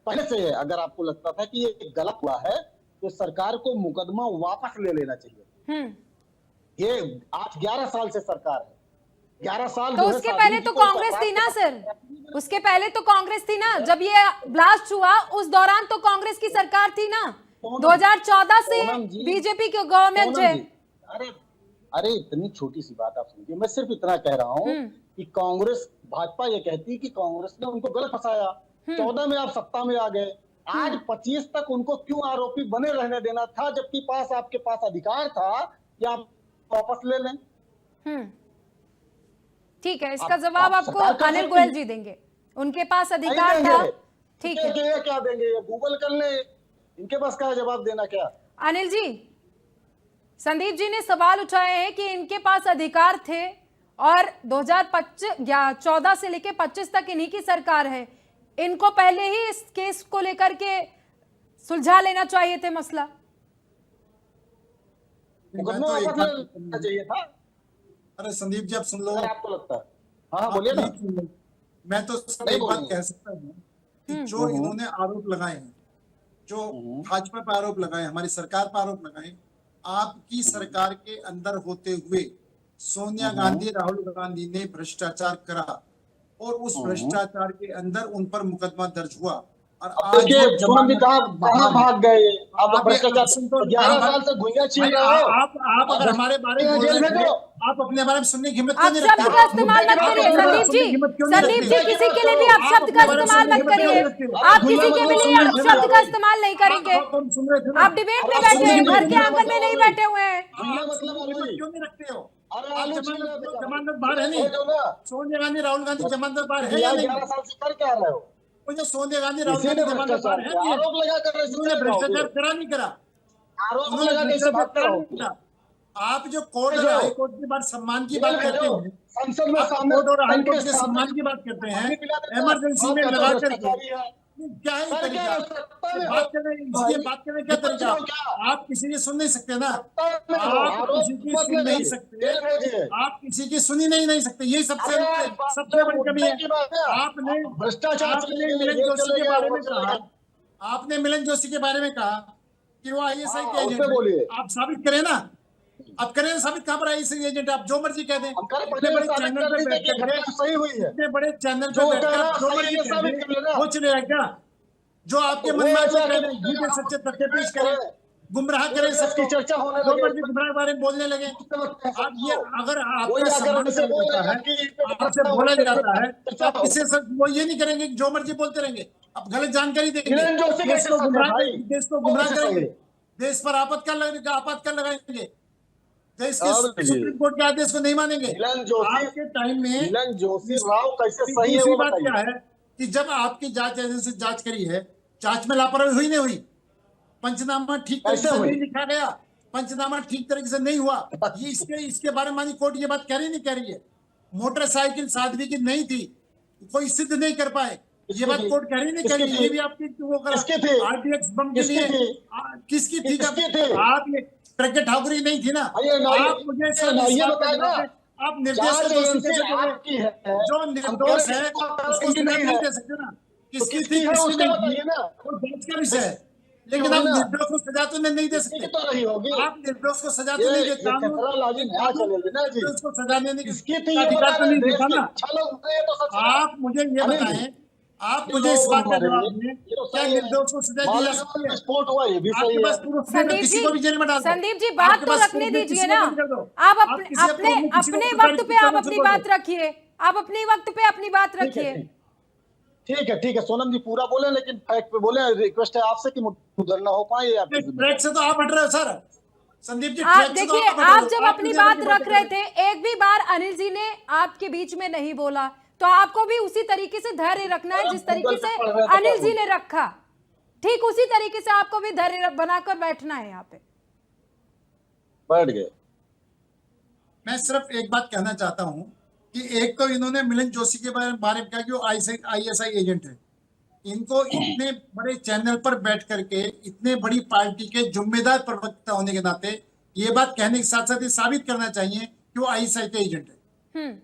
पहले से, अगर आपको लगता था कि ये गलत हुआ है, तो सरकार को मुकदमा वापस ले लेना चाहिए। ये आज 11 साल से सरकार है, 11 साल। तो उसके पहले तो कांग्रेस थी ना सर, उसके पहले तो कांग्रेस थी ना, जब ये ब्लास्ट हुआ उस दौरान तो कांग्रेस की सरकार थी ना। 2014 से बीजेपी की गवर्नमेंट है। अरे अरे इतनी छोटी सी बात आप समझिए, मैं सिर्फ इतना कह रहा हूँ कि कांग्रेस, भाजपा ये कहती है कि कांग्रेस ने उनको गलत फंसाया, 14 में आप सत्ता में आ गए, आज 25 तक उनको क्यों आरोपी बने रहने देना था, जबकि आपके पास अधिकार था कि आप वापस ले लें। ठीक है, इसका जवाब आप आपको सरकार कर अनिल सकती गोयल है। जी देंगे, उनके पास नहीं अधिकार था। देंगे। ठीक है, ये क्या देंगे, ये गूगल कर ले, इनके पास क्या है जवाब देना क्या। अनिल जी, संदीप जी ने सवाल उठाए हैं कि इनके पास अधिकार थे और 2025 या 14 से लेके 25 तक इन्हीं की सरकार है, इनको पहले ही इस केस को लेकर के सुलझा लेना चाहिए थे मसला। मुकदमा मैं तो एक वापस बात लेना चाहिए था, अरे संदीप जी आप सुन लो, अगर आपको लगता है। हाँ आप बोलिए ना। प्लीज सुन लो। मैं तो सिर्फ नहीं एक बात बोलेंगे। कह सकता हूँ कि जो इन्होंने आरोप लगाए हैं, जो भाजपा पर आरोप लगाए, हमारी सरकार पर आरोप लगाए, आपकी सरकार के अंदर होते हुए सोनिया गांधी, राहुल गांधी ने भ्रष्टाचार करा और उस भ्रष्टाचार के अंदर उन पर मुकदमा दर्ज हुआ और आज देखिए वो सोनम जी जमानत कहाँ पर बाहर है। भाग गए, आप आप भ्रष्टाचार सुन तो 11 साल से घुइयां छीन रहे हो। आप अगर हमारे बारे में बोल जेल रहे थे, भेजो। आप अपने बारे में सुनने की हिम्मत क्यों आप नहीं शब्द रखते? का इस्तेमाल मत आप करिए अपने बारे में संदीप सुनने की जी। हिम्मत क्यों नहीं संदीप रखते? जी, किसी के लिए भी आप आप शब्द का अपने बारे में इस्तेमाल सुनने की मत हिम्मत क्यों करिए। नहीं रखते? आप किसी के मतलब भी सुनने लिए की शब्द का हिम्मत इस्तेमाल नहीं करेंगे। आप सुन रहे थे ना? आप डिबेट में आप बैठे सुनने हैं, की घर के हिम्मत आंगन में नहीं बैठे हुए हैं। आप सुनने की हिम्मत क्यों नहीं रखते हो? आप जमानत बाहर है नहीं? सोनिया गांधी, राहुल गांधी जमानत बाहर है या नहीं? 11 साल से कर क्या रहे हो। वो जो सोनिया गांधी, राहुल इसी ने गांधी जमानत बाहर भ्रष्टाचार है किया, नहीं? आरोप लगा कर ऐसे उन्होंने चले भ्रष्टाचार जाओगे। करा नहीं करा? आरोप उन्होंने लगा के ऐसे भ्रष्टाचार भागते करा रहो। नहीं करा? आप जो कोर्ट और भेजो। हाई कोर्ट की बात, सम्मान की जेल बात करते भेजो। हैं, संसद में आप सामने कोर्ट और हाई उनके कोर्ट के सामने सम्मान की बात करते हैं, पानी पिला देता है। इमरजेंसी आप में कहते हो लगा करके, भ्रष्टाचारी है। क्या है ये कर क्या तरीका? रहे हो, सत्ता में हो। बात करने, इसलिए बात करने का विपक्ष तरीका, हो क्या? आप किसी की सुन नहीं सकते ना, सत्ता में हो, आप आरोप किसी की मत सुन नहीं लगाइए, सकते, जेल भेजिए। आप किसी की सुनी नहीं सकते, यही सबसे अरे सबसे बड़ी कमी मुद्दे है। की बात है। आपने भ्रष्टाचार चले आपने गए, मिलन ये जोशी चले के गए, बारे वो में चले कहा, गए। आपने मिलन जोशी के बारे में कहा कि वो आईएसआई के हाँ, एजेंट उससे बोलिए। है। आप साबित करें ना, आप करें ना साबित, कहां पर आईएसआई एजेंट है? आप जो मर्जी कह दें, हम कह रहे इतने पहले बड़े साबित चैनल कर पे रही थी बैठ कि करके, घटना सही हुई है। इतने बड़े चैनल जो पे बैठ कह कर रहा आप जो सही है, मर्जी ये कह साबित दें, कर लेना। वो चलेगा क्या? जो आपके मन में वो आके जाके कह दें, झूठे सच्चे तथ्य पेश करें, करें। गुमराह पूरे करें देश सबको, की चर्चा होने जो लगे। मर्जी गुमराह के बारे में बोलने लगे। आप ये, अगर वही आपका आकर सम्मान ऐसे करा बोल जाता रहे है, हैं कि इस पे आपसे घटना बोला हुई, जाता है, तो चर्चा आप हो। किसी से वो ये नहीं करेंगे कि जो मर्जी बोलते रहेंगे, आप गलत जानकारी देंगे, मिलन जोशी देश कैसे को सच है गुमराह भाई? देश को वो गुमराह कैसे सही करेंगे, है? देश पर आपातकाल लगाएंगे, देश के अब देखिए, सुप्रीम कोर्ट के आदेश को नहीं मानेंगे। मिलन जोशी, आपके टाइम में मिलन जोशी इस- राव कैसे सही है दूसरी वो बात बताइए। क्या है कि जब आपकी जांच एजेंसी से जांच करी है, जांच में लापरवाही हुई नहीं हुई, पंचनामा ठीक तरीके कैसे से हुई? नहीं लिखा गया, पंचनामा ठीक तरीके से नहीं हुआ, ये इसके बारे में मानी कोर्ट ये बात कह रही नहीं कह रही है? मोटरसाइकिल साध्वी की नहीं थी, कोई सिद्ध नहीं कर पाए, ये बात किसकी कोर्ट कह रही नहीं कह किसकी रही, थी? ये भी आपकी वो करा। किसकी थी? आरटीएक्स बम के किसकी लिए थी? किसकी थी? जब किसकी थी? आप ये प्रज्ञा ठाकुर नहीं थी ना, आइए ना, आप मुझे सर इस ये बात का बताए जवाब ना, दें, आप निर्देश जांच का दोषी एजेंसी कैसे दोगे? आपकी है, जो निर्दोष है उसको सजा नहीं नहीं है, दे सकते ना, तो किसकी किसकी थी है किसकी उसका नहीं थी, बताइए ना। वो जांच का विषय है, लेकिन होगी आप ना, निर्दोष को सजा तो नहीं दे किसकी सकते, तो रही होगी। आप निर्दोष को सजा तो नहीं दे, ये खतरा लाजी नया चलेगी ना जी। निर्दोष को सजा देने किसकी थी का ये अधिकार बता तो रहे, नहीं देश देता के ना। 6 लोग मरे तो सच है। आप मुझे ये अनिल जी, बताएं, आप ये मुझे इस लोग बात का मरे, जवाब दें, ये तो क्या सही है। निर्दोष को सजा दी जा मालेगांव सकती में है? विस्फोट हुआ, ये भी आपके सही पास है। प्रूफ नहीं है तो संदीप किसी जी, को भी जेल में डाल दो। संदीप जी, बात आपके तो पास रखने proof है, दीजिए किसी ना। को बंद कर दो। आप किसी को अपने proof नहीं, किसी को अपने गिरफ्तारी वक्त पे आप करना अपनी शुरू कर बात दो। रखिए, आप अपने वक्त पे अपनी बात रखिए। ठीक है सोनम जी पूरा बोले, लेकिन फैक्ट पे बोले। रिक्वेस्ट है आपसे कि मुद्दा ना हो पाए, ये आपकी ट्रैक से तो आप हट रहे हो सर, संदीप जी, आप ट्रैक से तो देखिए, आप हट रहे आप हो। जब आप अपनी किस बात लेवल की रख रहे कर थे, एक भी बार अनिल जी ने आपके बीच में नहीं बोला, तो आपको भी उसी तरीके से धैर्य रखना है जिस तरीके से अनिल जी ने रखा, ठीक उसी तरीके से आपको भी धैर्य बनाकर बैठना है यहाँ पे। बैठ गए। मैं सिर्फ एक बात कहना चाहता हूं कि एक तो इन्होंने मिलन जोशी के बारे में कहा कि वो आईएसआई एजेंट है, इनको इतने बड़े चैनल पर बैठ करके इतने बड़ी पार्टी के जिम्मेदार प्रवक्ता होने के नाते ये बात कहने के साथ साथ ये साबित करना चाहिए कि वो आईएसआई के एजेंट है।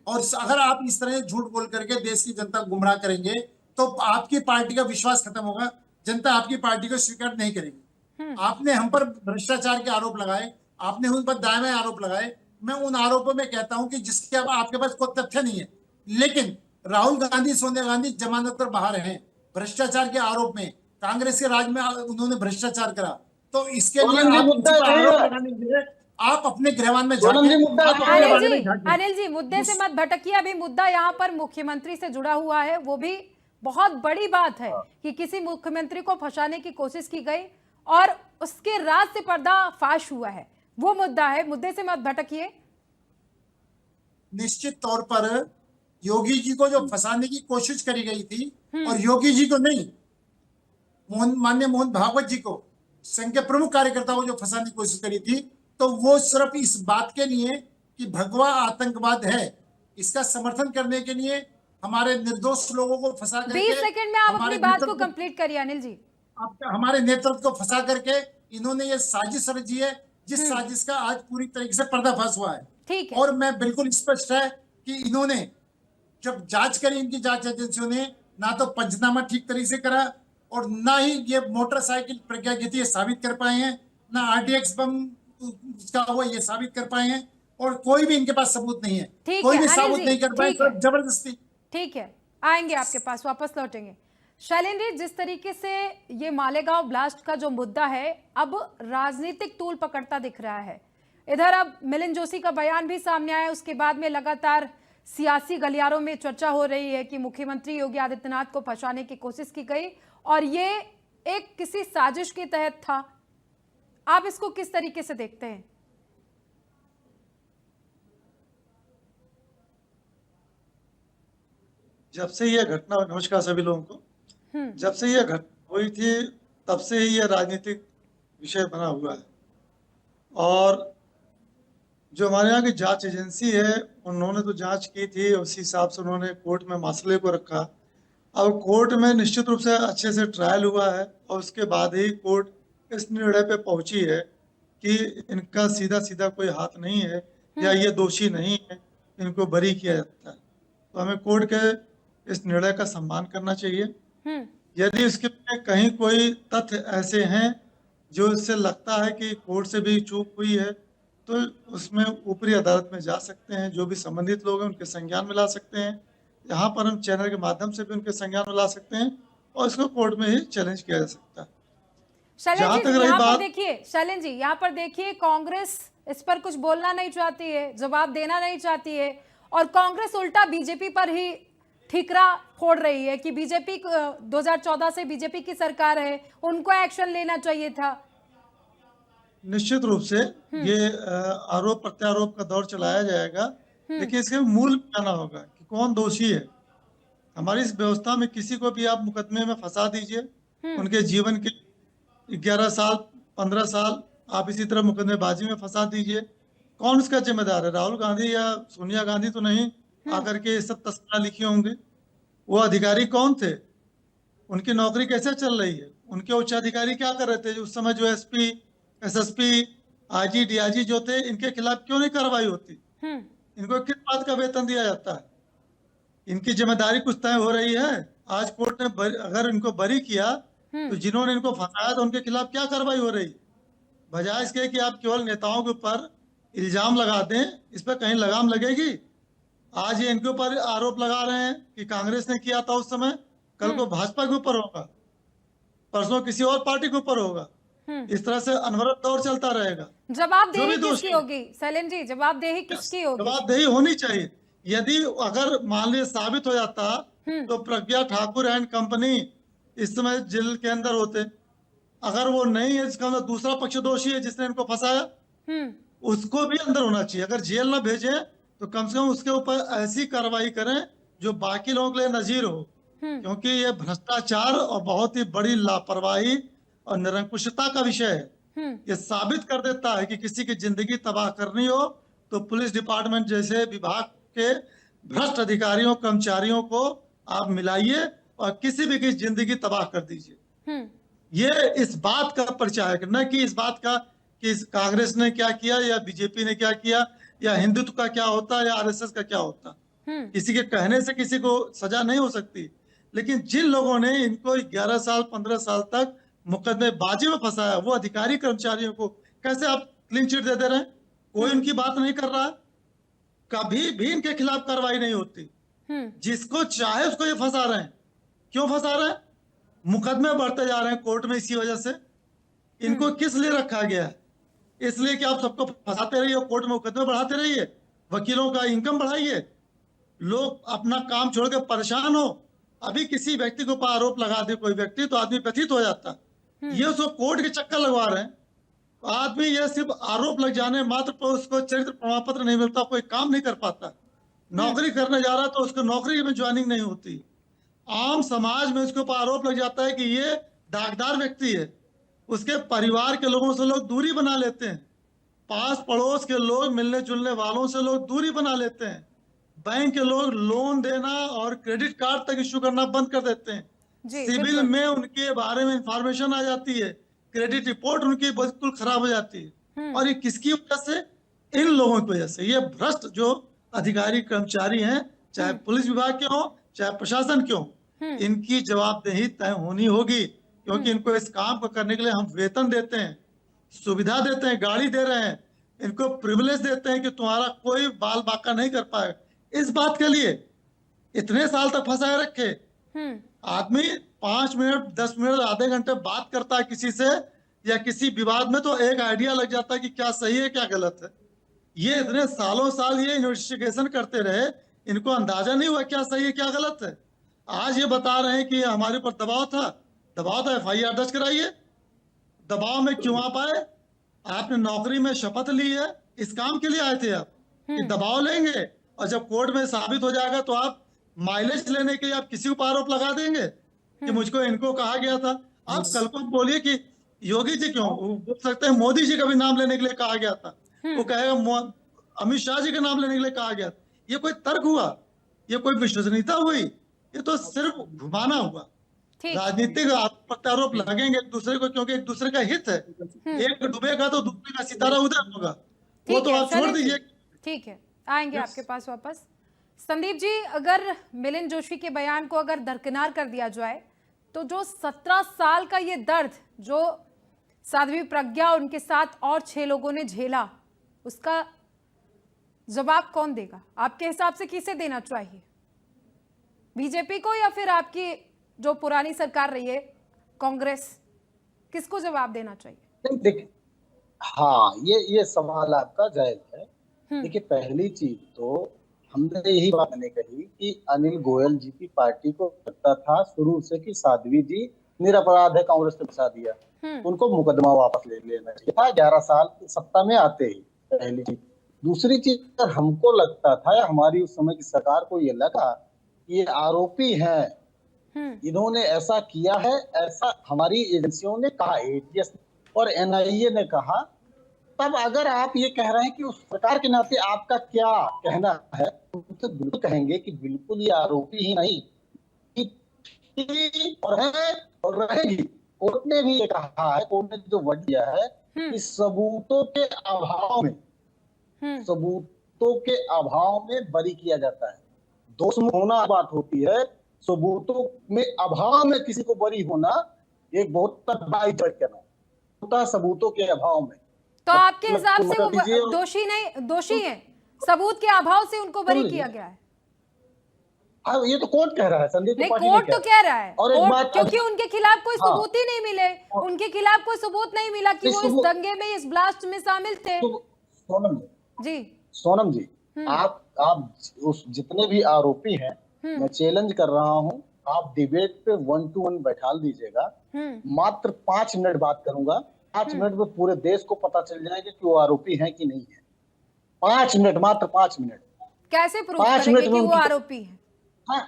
और अगर आप इस तरह झूठ बोल करके देश की जनता को गुमराह करेंगे तो आपकी पार्टी का विश्वास खत्म होगा, जनता आपकी पार्टी को स्वीकार नहीं करेगी। आपने हम पर भ्रष्टाचार के आरोप लगाए, आपने उन पर दावे आरोप लगाए, मैं उन आरोपों में कहता हूं कि जिसके अब आपके पास कोई तथ्य नहीं है, लेकिन राहुल गांधी, सोनिया गांधी जमानत पर बाहर हैं भ्रष्टाचार के आरोप में, कांग्रेस के राज में उन्होंने भ्रष्टाचार करा, तो इसके लिए आप मुद्दा आरोप नहीं है। लगाने के लिए आप अपने गृहवान में सोनम जी, झांकें, मुद्दा आप तो अपने है। अनिल बारे जी, में झांकें। अनिल जी, मुद्दे से मत भटकिए। अभी मुद्दा यहाँ पर मुख्यमंत्री से जुड़ा हुआ है। वो भी बहुत बड़ी बात है कि किसी मुख्यमंत्री को फंसाने की कोशिश की गई और उसके राज से पर्दाफाश हुआ है। वो मुद्दा है, मुद्दे से मत भटकिए। निश्चित तौर पर योगी जी को जो फंसाने की कोशिश करी गई थी, और योगी जी को नहीं, माननीय मोहन भागवत जी को, संघ के प्रमुख कार्यकर्ताओं को जो फंसाने की कोशिश करी थी, तो वो सिर्फ इस बात के लिए कि भगवा आतंकवाद है, इसका समर्थन करने के लिए हमारे निर्दोष लोगों को फंसा 20 करके, सेकंड में आप हमारे अपनी बात को नेतृत्व कंप्लीट करिए अनिल जी। हमारे नेतृत्व को फंसा करके इन्होंने ये साजिश रची है, जिस साजिश का आज पूरी तरीके से पर्दाफाश हुआ है। ठीक है। और मैं बिल्कुल स्पष्ट है कि इन्होंने जब जांच करी, इनकी जांच एजेंसियों ने ना तो पंचनामा ठीक तरीके से करा, और ना ही ये मोटरसाइकिल प्रज्ञा की थी ये साबित कर पाए हैं, ना आरडीएक्स बम का हुआ ये साबित कर पाए हैं, और कोई भी इनके पास सबूत नहीं है। ठीक कोई है, भी अनिल सबूत जी, नहीं कर पाए, ठीक है। सिर्फ जबरदस्ती। ठीक है, आएंगे आपके पास, वापस लौटेंगे। शैलेंद्र जी, जिस तरीके से ये मालेगांव ब्लास्ट का जो मुद्दा है अब राजनीतिक तूल पकड़ता दिख रहा है, इधर अब मिलिंद जोशी का बयान भी सामने आया, उसके बाद में लगातार सियासी गलियारों में चर्चा हो रही है कि मुख्यमंत्री योगी आदित्यनाथ को फंसाने की कोशिश की गई और ये एक किसी साजिश के तहत था। आप इसको किस तरीके से देखते हैं? जब से यह घटना, नमस्कार सभी लोगों को, जब से यह घटना हुई थी तब से ही यह राजनीतिक विषय बना हुआ है। और जो हमारे यहाँ की जांच एजेंसी है उन्होंने तो जांच की थी, उसी हिसाब से उन्होंने कोर्ट में मसले को रखा। अब कोर्ट में निश्चित रूप से अच्छे से ट्रायल हुआ है और उसके बाद ही कोर्ट इस निर्णय पे पहुंची है कि इनका सीधा सीधा कोई हाथ नहीं है या ये दोषी नहीं है, इनको बरी किया जाता है। तो हमें कोर्ट के इस निर्णय का सम्मान करना चाहिए। यदि इसके कहीं कोई तथ्य ऐसे हैं जो इससे लगता है कि कोर्ट से भी चूक हुई है, तो उसमें ऊपरी अदालत में जा सकते हैं, जो भी संबंधित लोग हैं उनके संज्ञान में ला सकते हैं। यहाँ पर हम चैनल के माध्यम से भी उनके संज्ञान में ला सकते हैं और इसको कोर्ट में ही चैलेंज किया जा सकता है। शैलेंद्र जी, यहाँ पर देखिए, शैलेंद्र जी यहाँ पर देखिए, कांग्रेस इस पर कुछ बोलना नहीं चाहती है, जवाब देना नहीं चाहती है, और कांग्रेस उल्टा बीजेपी पर ही ठीकरा फोड़ रही है कि बीजेपी 2014 से बीजेपी की सरकार है, उनको एक्शन लेना चाहिए था। निश्चित रूप से ये आरोप प्रत्यारोप का दौर चलाया जाएगा, लेकिन इसके मूल में आना होगा कि कौन दोषी है। हमारी इस व्यवस्था में किसी को भी आप मुकदमे में फंसा दीजिए, उनके जीवन के 11 साल 15 साल आप इसी तरह मुकदमेबाजी में फंसा दीजिए, कौन उसका जिम्मेदार है? राहुल गांधी या सोनिया गांधी तो नहीं आकर के ये सब तस्वीरें लिखी होंगे। वो अधिकारी कौन थे? उनकी नौकरी कैसे चल रही है? उनके उच्च अधिकारी क्या कर रहे थे? उस समय जो एसपी, एसएसपी, आईजी, डीआईजी जो थे, इनके खिलाफ क्यों नहीं कार्रवाई होती? इनको किस बात का वेतन दिया जाता है? इनकी जिम्मेदारी कुछ तय हो रही है? आज कोर्ट ने अगर इनको बरी किया तो जिन्होंने इनको फंसाया तो उनके खिलाफ क्या कार्रवाई हो रही? बजाय इसके कि आप केवल नेताओं के ऊपर इल्जाम लगा दें, इस पर कहीं लगाम लगेगी? आज ये इनके ऊपर आरोप लगा रहे हैं कि कांग्रेस ने किया था उस समय, कल को भाजपा के ऊपर होगा, परसों किसी और पार्टी के ऊपर होगा। इस तरह से अनवरत दौर चलता रहेगा। जवाबदेही किसकी होगी शैलेंद्र जी? जवाबदेही किसकी होगी? जवाबदेही होनी चाहिए। यदि अगर मान लीजिए साबित हो जाता तो प्रज्ञा ठाकुर एंड कंपनी इस समय जेल के अंदर होते। अगर वो नहीं है, इसका मतलब दूसरा पक्ष दोषी है जिसने इनको फंसाया, उसको भी अंदर होना चाहिए। अगर जेल ना भेजे तो कम से कम उसके ऊपर ऐसी कार्रवाई करें जो बाकी लोगों के लिए नजीर हो, क्योंकि ये भ्रष्टाचार और बहुत ही बड़ी लापरवाही और निरंकुशता का विषय है। ये साबित कर देता है कि किसी की जिंदगी तबाह करनी हो तो पुलिस डिपार्टमेंट जैसे विभाग के भ्रष्ट अधिकारियों कर्मचारियों को आप मिलाइए और किसी भी की जिंदगी तबाह कर दीजिए। ये इस बात का परिचायक, न कि इस बात का कि कांग्रेस ने क्या किया या बीजेपी ने क्या किया या हिंदुत्व का क्या होता या आरएसएस का क्या होता। किसी के कहने से किसी को सजा नहीं हो सकती, लेकिन जिन लोगों ने इनको 11 साल 15 साल तक मुकदमेबाजी में फंसाया, वो अधिकारी कर्मचारियों को कैसे आप क्लीन चिट दे रहे हैं? कोई उनकी बात नहीं कर रहा, कभी भी इनके खिलाफ कार्रवाई नहीं होती। जिसको चाहे उसको ये फंसा रहे हैं। क्यों फंसा रहे हैं? मुकदमे बढ़ते जा रहे हैं कोर्ट में इसी वजह से। इनको किस लिए रखा गया है? इसलिए कि आप सबको फंसाते रहिए, कोर्ट में मुकदमे बढ़ाते रहिए, वकीलों का इनकम बढ़ाइए, लोग अपना काम छोड़ के परेशान हो। अभी किसी व्यक्ति के ऊपर आरोप लगा दे कोई व्यक्ति तो आदमी व्यथित हो जाता। ये उसको कोर्ट के चक्कर लगवा रहे हैं। आदमी ये सिर्फ आरोप लग जाने मात्र पर उसको चरित्र प्रमाण पत्र नहीं मिलता, कोई काम नहीं कर पाता। नौकरी करने जा रहा है तो उसको नौकरी में ज्वाइनिंग नहीं होती। आम समाज में उसके ऊपर आरोप लग जाता है कि ये दागदार व्यक्ति है, उसके परिवार के लोगों से लोग दूरी बना लेते हैं, पास पड़ोस के लोग, मिलने जुलने वालों से लोग दूरी बना लेते हैं, बैंक के लोग लोन देना और क्रेडिट कार्ड तक इश्यू करना बंद कर देते हैं, जी, सिविल बिल्कुल। में उनके बारे में इंफॉर्मेशन आ जाती है, क्रेडिट रिपोर्ट उनकी बिल्कुल खराब हो जाती है। और ये किसकी वजह से? इन लोगों की वजह से। ये भ्रष्ट जो अधिकारी कर्मचारी हैं, चाहे पुलिस विभाग के हों चाहे प्रशासन के हों, इनकी जवाबदेही तय होनी होगी, क्योंकि इनको इस काम को करने के लिए हम वेतन देते हैं, सुविधा देते हैं, गाड़ी दे रहे हैं, इनको प्रिविलेज देते हैं कि तुम्हारा कोई बाल बाका नहीं कर पाएगा। इस बात के लिए इतने साल तक फंसाए रखे। आदमी 5 मिनट 10 मिनट आधे घंटे बात करता है किसी से या किसी विवाद में तो एक आइडिया लग जाता है कि क्या सही है क्या गलत है। ये इतने सालों साल ये इन्वेस्टिगेशन करते रहे, इनको अंदाजा नहीं हुआ क्या सही है क्या गलत है। आज ये बता रहे हैं कि हमारे ऊपर दबाव था FIR दर्ज कराइए। दबाव में क्यों आप आए? आपने नौकरी में शपथ ली है, इस काम के लिए आए थे आप कि दबाव लेंगे, और जब कोर्ट में साबित हो जाएगा तो आप माइलेज लेने के लिए आप किसी को आरोप लगा देंगे कि मुझको इनको कहा गया था। आप कल को बोलिए कि योगी जी क्यों, वो बोल सकते हैं मोदी जी का भी नाम लेने के लिए कहा गया था, वो कहेगा अमित शाह जी का नाम लेने के लिए कहा गया। ये कोई तर्क हुआ? ये कोई विश्वसनीयता हुई? ये तो सिर्फ घुमाना हुआ। राजनीतिक प्रत्यारोप लगेंगे एक दूसरे को, क्योंकि एक दूसरे का हित है। एक डूबेगा तो दूसरे का सितारा उदय होगा, वो तो आप छोड़ दीजिए। ठीक है, आएंगे आपके पास वापस। संदीप जी, अगर मिलिंद जोशी के बयान को अगर दरकिनार कर दिया जाए तो जो 17 साल का ये दर्द जो साध्वी प्रज्ञा उनके साथ और 6 लोगों ने झेला, उसका जवाब कौन देगा? आपके हिसाब से किसे देना चाहिए? बीजेपी को या फिर आपकी जो पुरानी सरकार रही है कांग्रेस, किसको जवाब देना चाहिए? देखिए, हाँ, ये सवाल आपका जायज है। देखिए, पहली चीज तो हमने यही बात नहीं कही कि अनिल गोयल जी की पार्टी को लगता था शुरू से कि साध्वी जी निरपराध है, कांग्रेस ने फंसा दिया, उनको मुकदमा वापस ले लेना चाहिए था 11 साल की सत्ता में आते ही। पहली चीज। दूसरी चीज, अगर हमको लगता था या हमारी उस समय की सरकार को ये लगा कि ये आरोपी हैं, इन्होंने ऐसा किया है, ऐसा हमारी एजेंसियों ने कहा, ATS और NIA ने कहा, तब अगर आप ये कह रहे हैं कि उस सरकार के नाते आपका क्या कहना है, तो बिल्कुल कहेंगे कि बिल्कुल ये आरोपी ही नहीं और है और रहेगी। कोर्ट ने भी ये कहा है, कोर्ट ने जो वर्ड दिया है कि सबूतों के अभाव में बरी किया जाता है। दोष में होना बात होती है, सबूतों में अभाव में किसी को बरी होना एक बहुत बड़ा करना होता है, सबूतों के अभाव में। तो आपके हिसाब से वो दोषी हैं, सबूत के अभाव से उनको बरी किया गया है? हाँ, ये तो कोर्ट कह रहा है, संदीप नहीं, त्रिपाठी कोर्ट तो कह रहा है, और एक बात, क्योंकि उनके खिलाफ कोई सबूत ही नहीं मिले, उनके खिलाफ कोई सबूत नहीं मिला कि वो इस दंगे में, इस ब्लास्ट में शामिल थे। सोनम जी, आप उस जितने भी आरोपी हैं, मैं चैलेंज कर रहा हूं, आप डिबेट पे 1 to 1 बैठा दीजिएगा, मात्र 5 मिनट बात करूंगा, 5 मिनट में पूरे देश को पता चल जाएगा कि वो आरोपी हैं कि नहीं है। 5 मिनट, मात्र 5 मिनट। कैसे प्रूव करेंगे कि वो आरोपी है? हाँ,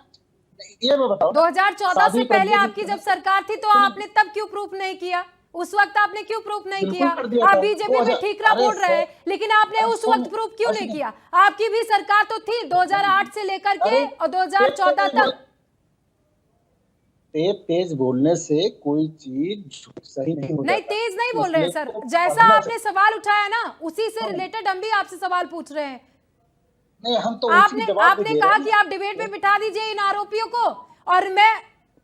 ये मैं बताऊं, 2014 से पहले आपकी जब सरकार थी तो आपने तब क्यों प्रूफ नहीं किया? उस वक्त आपने क्यों प्रूफ नहीं किया? आप बीजेपी में ठीकरा बोल रहे हैं, लेकिन आपने उस वक्त प्रूफ क्यों नहीं किया? आपकी भी सरकार तो थी 2008 से लेकर के और 2014 तक। तेज बोलने से कोई चीज सही नहीं होती। नहीं, तेज नहीं बोल रहे हैं सर, जैसा आपने सवाल उठाया ना उसी से रिलेटेड हम भी आपसे सवाल पूछ रहे हैं। नहीं, हम तो आपने कहा कि आप डिबेट में बिठा दीजिए इन आरोपियों को और मैं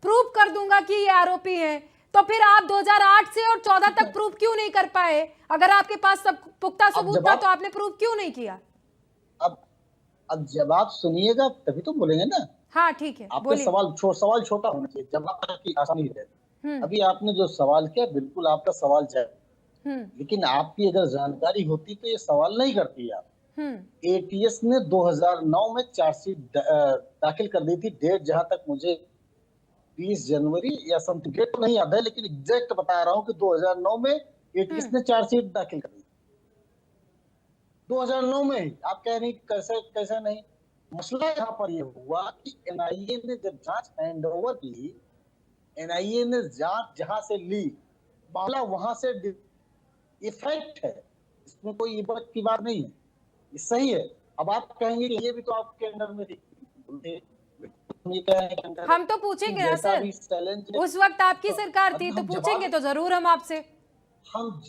प्रूव कर दूंगा कि ये आरोपी हैं, तो फिर आप 2008 से और 14 तक प्रूव क्यों नहीं कर पाए? अगर आपके पास सब पुख्ता सबूत था तो आपने प्रूव क्यों नहीं किया? अब जवाब सुनिएगा तभी तो बोलेंगे ना। हाँ, ठीक है, आपका सवाल छोटा होना चाहिए, जवाब की आसानी है। अभी आपने जो सवाल किया, बिल्कुल आपका सवाल जाए, लेकिन आपकी अगर जानकारी होती तो ये सवाल नहीं करती आप। एटीएस ने 2009 में चार्जशीट दाखिल कर दी थी। डेट जहां तक मुझे 20 जनवरी या समथिंग, डेट तो नहीं याद है, लेकिन एग्जैक्ट बता रहा हूं कि 2009 में एटीएस ने चार्जशीट दाखिल कर दी 2009 में ही। आप कह रहे हैं कैसे कैसे नहीं। मसला यहाँ पर यह हुआ कि एनआईए ने जब जांच हैंड ओवर की, एनआईए ने जांच जहां से ली, मामला वहां से इफेक्ट है, इसमें कोई इबारत की बात नहीं है, ये सही है। अब आप कहेंगे कि ये भी तो आपके अंडर में थी, हम तो पूछेंगे ना सर, उस वक्त आपकी सरकार थी तो पूछेंगे तो जरूर हम आपसे। हम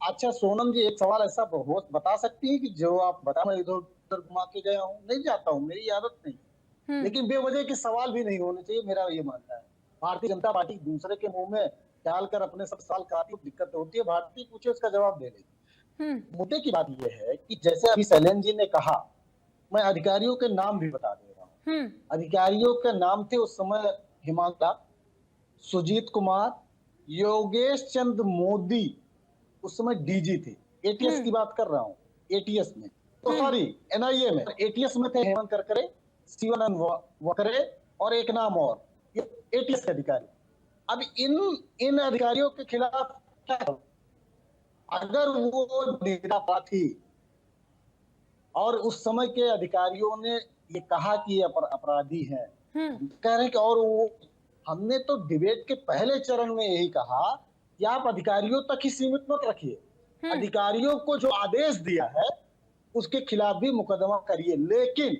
अच्छा सोनम जी, एक सवाल ऐसा बता सकती है कि जो आप बता, मैं इधर उधर घुमा के गया हूँ? नहीं जाता हूँ, मेरी आदत नहीं, लेकिन बेवजह के सवाल भी नहीं होने चाहिए, मेरा ये मानना है। भारतीय जनता पार्टी दूसरे के मुंह में डालकर अपने सब सवाल कराती है, दिक्कत होती है। भारतीय पूछे उसका जवाब दे देगी। मुद्दे की बात यह है कि जैसे अभी शैलेंद्र जी ने कहा, मैं अधिकारियों के नाम भी बता दे रहा हूँ। अधिकारियों के नाम थे उस समय हिमांशु, सुजीत कुमार, योगेश चंद्र मोदी, उस समय डीजी थे। एटीएस की बात कर रहा हूँ, एटीएस में तो सॉरी एनआईए में, एटीएस में थे हेमंत करकरे, शिवानंद वकरे और एक नाम और, ये एटीएस के अधिकारी। अब इन अधिकारियों के खिलाफ क्या, अगर वो निरापराध थी और उस समय के अधिकारियों ने ये कहा कि ये अपराधी हैं, कह रहे हैं कि, और वो हमने तो डिबेट के पहले चरण में यही कहा कि आप अधिकारियों तक ही सीमित मत रखिए। अधिकारियों को जो आदेश दिया है उसके खिलाफ भी मुकदमा करिए, लेकिन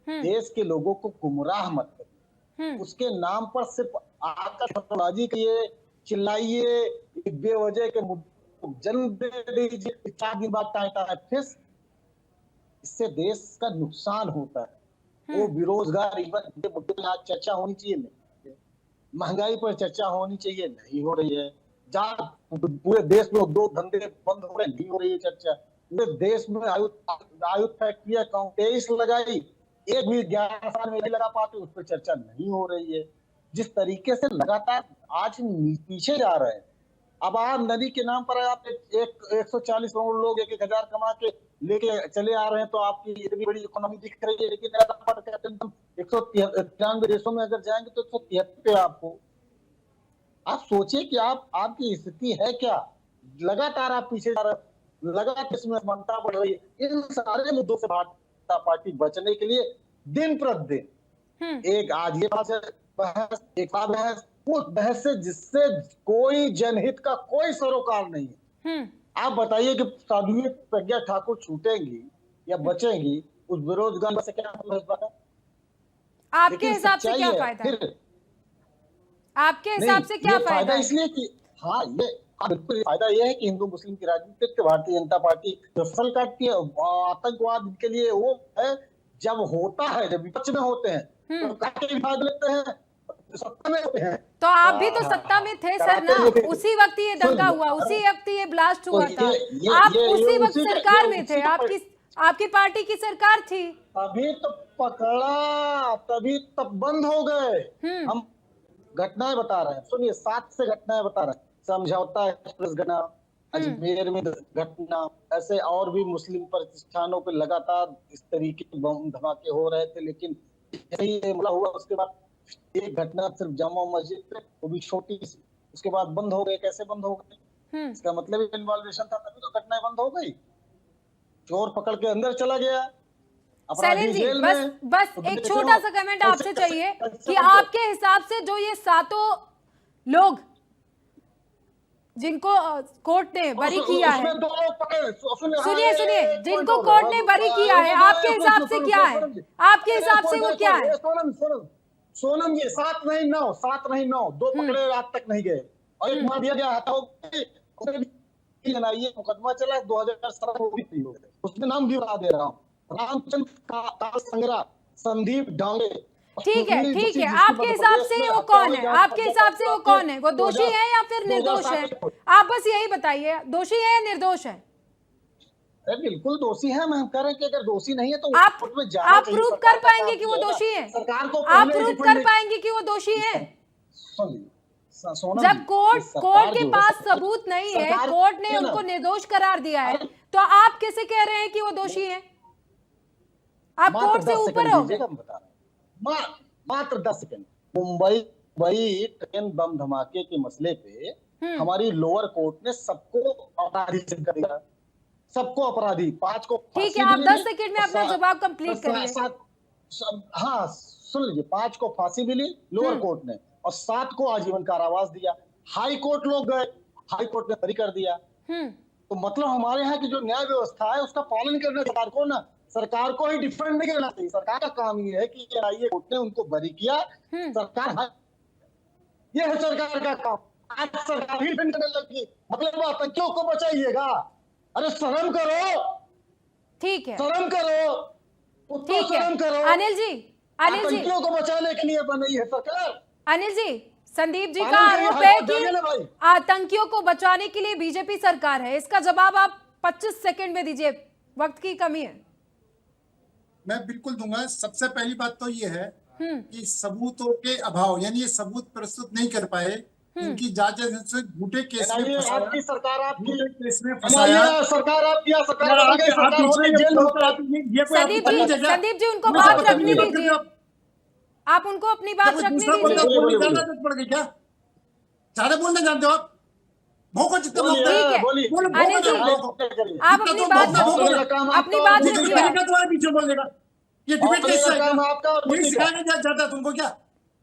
देश के लोगों को गुमराह मत करिए। उसके नाम पर सिर्फ आतंकवादी करिए, चिल्लाइए, बेवजह के जन्म दे दीजिए, 4 दिन बाद टाइटा फिर, इससे देश का नुकसान होता है। वो बेरोजगार आज चर्चा होनी चाहिए, नहीं महंगाई पर चर्चा होनी चाहिए, नहीं हो रही है। जहाँ पूरे देश में उद्योग धंधे बंद हो रहे, नहीं हो रही है चर्चा। पूरे देश में आयुध फैक्ट्रियां 23 लगाई, एक भी 11 साल में नहीं लगा पाते, उस पर चर्चा नहीं हो रही है। जिस तरीके से लगातार आज पीछे जा रहे हैं। अब आप नदी के नाम पर आप 140 करोड़ लोग 1,000 कमा के लेके चले आ रहे हैं, तो आपकी इतनी बड़ी इकोनॉमी दिख रही है, लेकिन 193 देशों में अगर जाएंगे तो 173 पे आपको। आप सोचिए कि आपकी स्थिति है क्या। लगातार आप पीछे जा रहे हैं, लगातार इसमें असमानता बढ़ रही है। इन सारे मुद्दों से भारतीय जनता पार्टी बचने के लिए दिन प्रतिदिन एक आज ये बहस, एक बहस, उस बहस से जिससे कोई जनहित का कोई सरोकार नहीं है। आप बताइए कि साध्वी प्रज्ञा ठाकुर छूटेंगी या बचेंगी, उस बेरोजगार से क्या है? आपके हिसाब से क्या फायदा है? आपके हिसाब से क्या फायदा है? इसलिए कि हाँ, ये बिल्कुल फायदा यह है कि हिंदू मुस्लिम की राजनीति के भारतीय जनता पार्टी फसल काटती है। आतंकवाद के लिए वो है, जब होता है, जब विपक्ष में होते हैं तो काटे भाग लेते हैं, सत्ता में होते हैं। तो आप भी तो सत्ता में थे सर ना, उसी वक्त ये दंगा हुआ, उसी वक्त ये ब्लास्ट हुआ था, आप उसी वक्त सरकार में थे, आपकी पार्टी की सरकार थी। अभी तो पकड़ा, तभी तब बंद हो गए। हम घटनाएं बता रहे हैं, सुनिए, 7 से घटनाएं बता रहे हैं। समझौता एक्सप्रेस घटना, अजमेर में घटना, ऐसे और भी मुस्लिम प्रतिष्ठानों पर लगातार इस तरीके के बम धमाके हो रहे थे। लेकिन यही हमला हुआ, उसके बाद एक घटना सिर्फ जामा मस्जिद पे, वो भी छोटी सी, उसके बाद बंद हो गए। कैसे बंद हो गए? इसका मतलब इन्वॉल्वेशन था, तभी तो घटनाएं बंद हो गई। चोर पकड़ के अंदर चला गया, शैलेंद्र जी, बस एक छोटा सा कमेंट आपसे चाहिए कि आपके हिसाब से जो ये 7 लोग जिनको कोर्ट ने बरी किया है, सुनिए, जिनको कोर्ट ने बरी किया है, आपके हिसाब से क्या है? आपके हिसाब से वो क्या है? सोनम जी, 7 नहीं 9, 2 पकड़े आज तक नहीं गए, और एक मार दिया गया, मुकदमा चला 2017 में, उसमें नाम भी बता दे रहा हूँ, रामचंद्र संग्रा, संदीप डांगे। ठीक है, आपके हिसाब से वो कौन है? आपके हिसाब से वो कौन है? वो दोषी है या फिर निर्दोष है? आप बस यही बताइए, दोषी है या निर्दोष है? बिल्कुल दोषी है। मैं कह रहे हैं कि अगर दोषी नहीं है तो आप प्रूव कर पाएंगे कि वो दोषी है? सरकार को आप प्रूव कर पाएंगे कि वो दोषी है? सोनम जब जी, ये कोर्ट सरकार के जो है, पास सबूत नहीं है, सरकार कोर्ट ने है ना, उनको निर्दोष करार दिया है, अरे तो आप कैसे कह रहे हैं कि वो दोषी हैं? आप मात्र कोर्ट से 10 ऊपर सेकंड हो दीजिएगा, गए। हम बता रहे हैं। मात्र 10 सेकंड। मुंबई ट्रेन बम धमाके के मसले पे हमारी लोअर कोर्ट ने सबको अपराधी सिद्ध कर दिया। सबको अपराधी, 5 को ठीक है, फांसी भी आप 10 मिली सेकंड में और अपना जवाब कंप्लीट सा- करिए। सात हाँ सुन लीजिए, 5 को फांसी मिली लोअर कोर्ट ने और 7 को आजीवन कारावास दिया। हाई कोर्ट लोग गए, हाई कोर्ट ने बरी कर दिया। हम्म तो मतलब हमारे यहाँ की जो न्याय व्यवस्था है उसका पालन करना सरकार को ना, सरकार को ही डिफेंड नहीं करना चाहिए। सरकार का काम ये है कि एनआईए कोर्ट ने उनको बरी किया, सरकार, ये है सरकार का काम। आज सरकार ही डिफेंड करने लगी, मतलब आतंकियों को बचाइएगा। अरे शर्म करो, ठीक है, शर्म करो, कुत्तों ठीक है। शर्म करो। अनिल जी, अनिल जी, आतंकियों को बचाने के लिए बनी है सरकार। अनिल जी, संदीप जी का पालन करिए, आरोप हाई है कोर्ट जाइए ना भाई। कि आतंकियों को बचाने के लिए बीजेपी सरकार है। इसका जवाब आप 25 सेकंड में दीजिए, वक्त की कमी है। मैं बिल्कुल दूंगा। सबसे पहली बात तो ये है कि सबूतों के अभाव, यानी ये सबूत प्रस्तुत नहीं कर पाए, इनकी जांच एजेंसी झूठे केस में एनआईए फंसाया, आपकी सरकार, आपकी झूठे केस में फंसाया। एनआईए सरकार आपकी, या सरकार यार बदल गई, आप सरकार हो पीछे गई, जेल में हो गए। ये कोई आपकी तमीज है क्या? संदीप जी उनको दूसरा बात बंदा रखने की बात करते दीजिए, हो आप? आप उनको अपनी क्या बात कोई रखने दूसरा बंदा दीजिए। बोलने बोलिए, की आदत पड़ गई क्या? ज्यादा बोलना जानते हो आप? भौंको जितना बोलिए, भौंकते हो। ठीक है, बोलिए। बोलो, भौंको अनिल जी, ना, भौंको। आप जितना अपनी तुम बात भौंकना, भौंको भौंकने ना। का काम अपनी आपका, बात ये उसी रखिए। का। तरीका तुम्हारे पीछे बोलने का, ये डिबेट भौंकने कैसे का है क्या? काम आपका, यही उसी का। सिखाया जाता है तुमको क्या?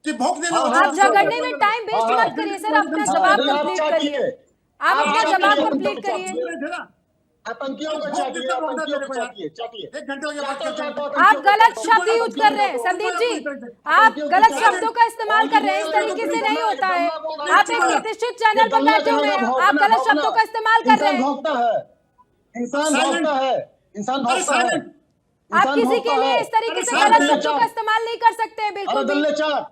कि भौंकने हाँ, लगो। हाँ, आप झगड़ने में टाइम वेस्ट हाँ, मत करिए सर, अपना हाँ, जवाब नहीं, आप कंप्लीट चाटिए। करिए। आप अपना चाटिए, जवाब आप कंप्लीट चाटिए। करिए। बोल रहे थे ना, आतंकियों को भौंक चाटिए, जितना भौंकना आतंकियों तेरे को को यार। चाटिए, चाटिए। 1 घंटे हो गया बात चाटो, करते चाटो, हैं। आप गलत आतंकियों शब्द को यूज कर रहे हैं संदीप जी, आप गलत शब्दों का इस्तेमाल कर रहे हैं। इस तरीके से नहीं होता है। आप एक प्रतिष्ठित चैनल पर बैठे हुए हैं, आप गलत शब्दों का इस्तेमाल कर रहे इंसान हैं। भौंकता है, इंसान Silent. भौंकता है, इंसान अरे भौंकता है, साइलेंट। आप इंसान किसी के भौंकता लिए है। इस तरीके अरे से साहब, गलत दल्ले शब्दों का चाट, इस्तेमाल नहीं कर सकते हैं, अरे बिल्कुल भी। दल्ले चाट,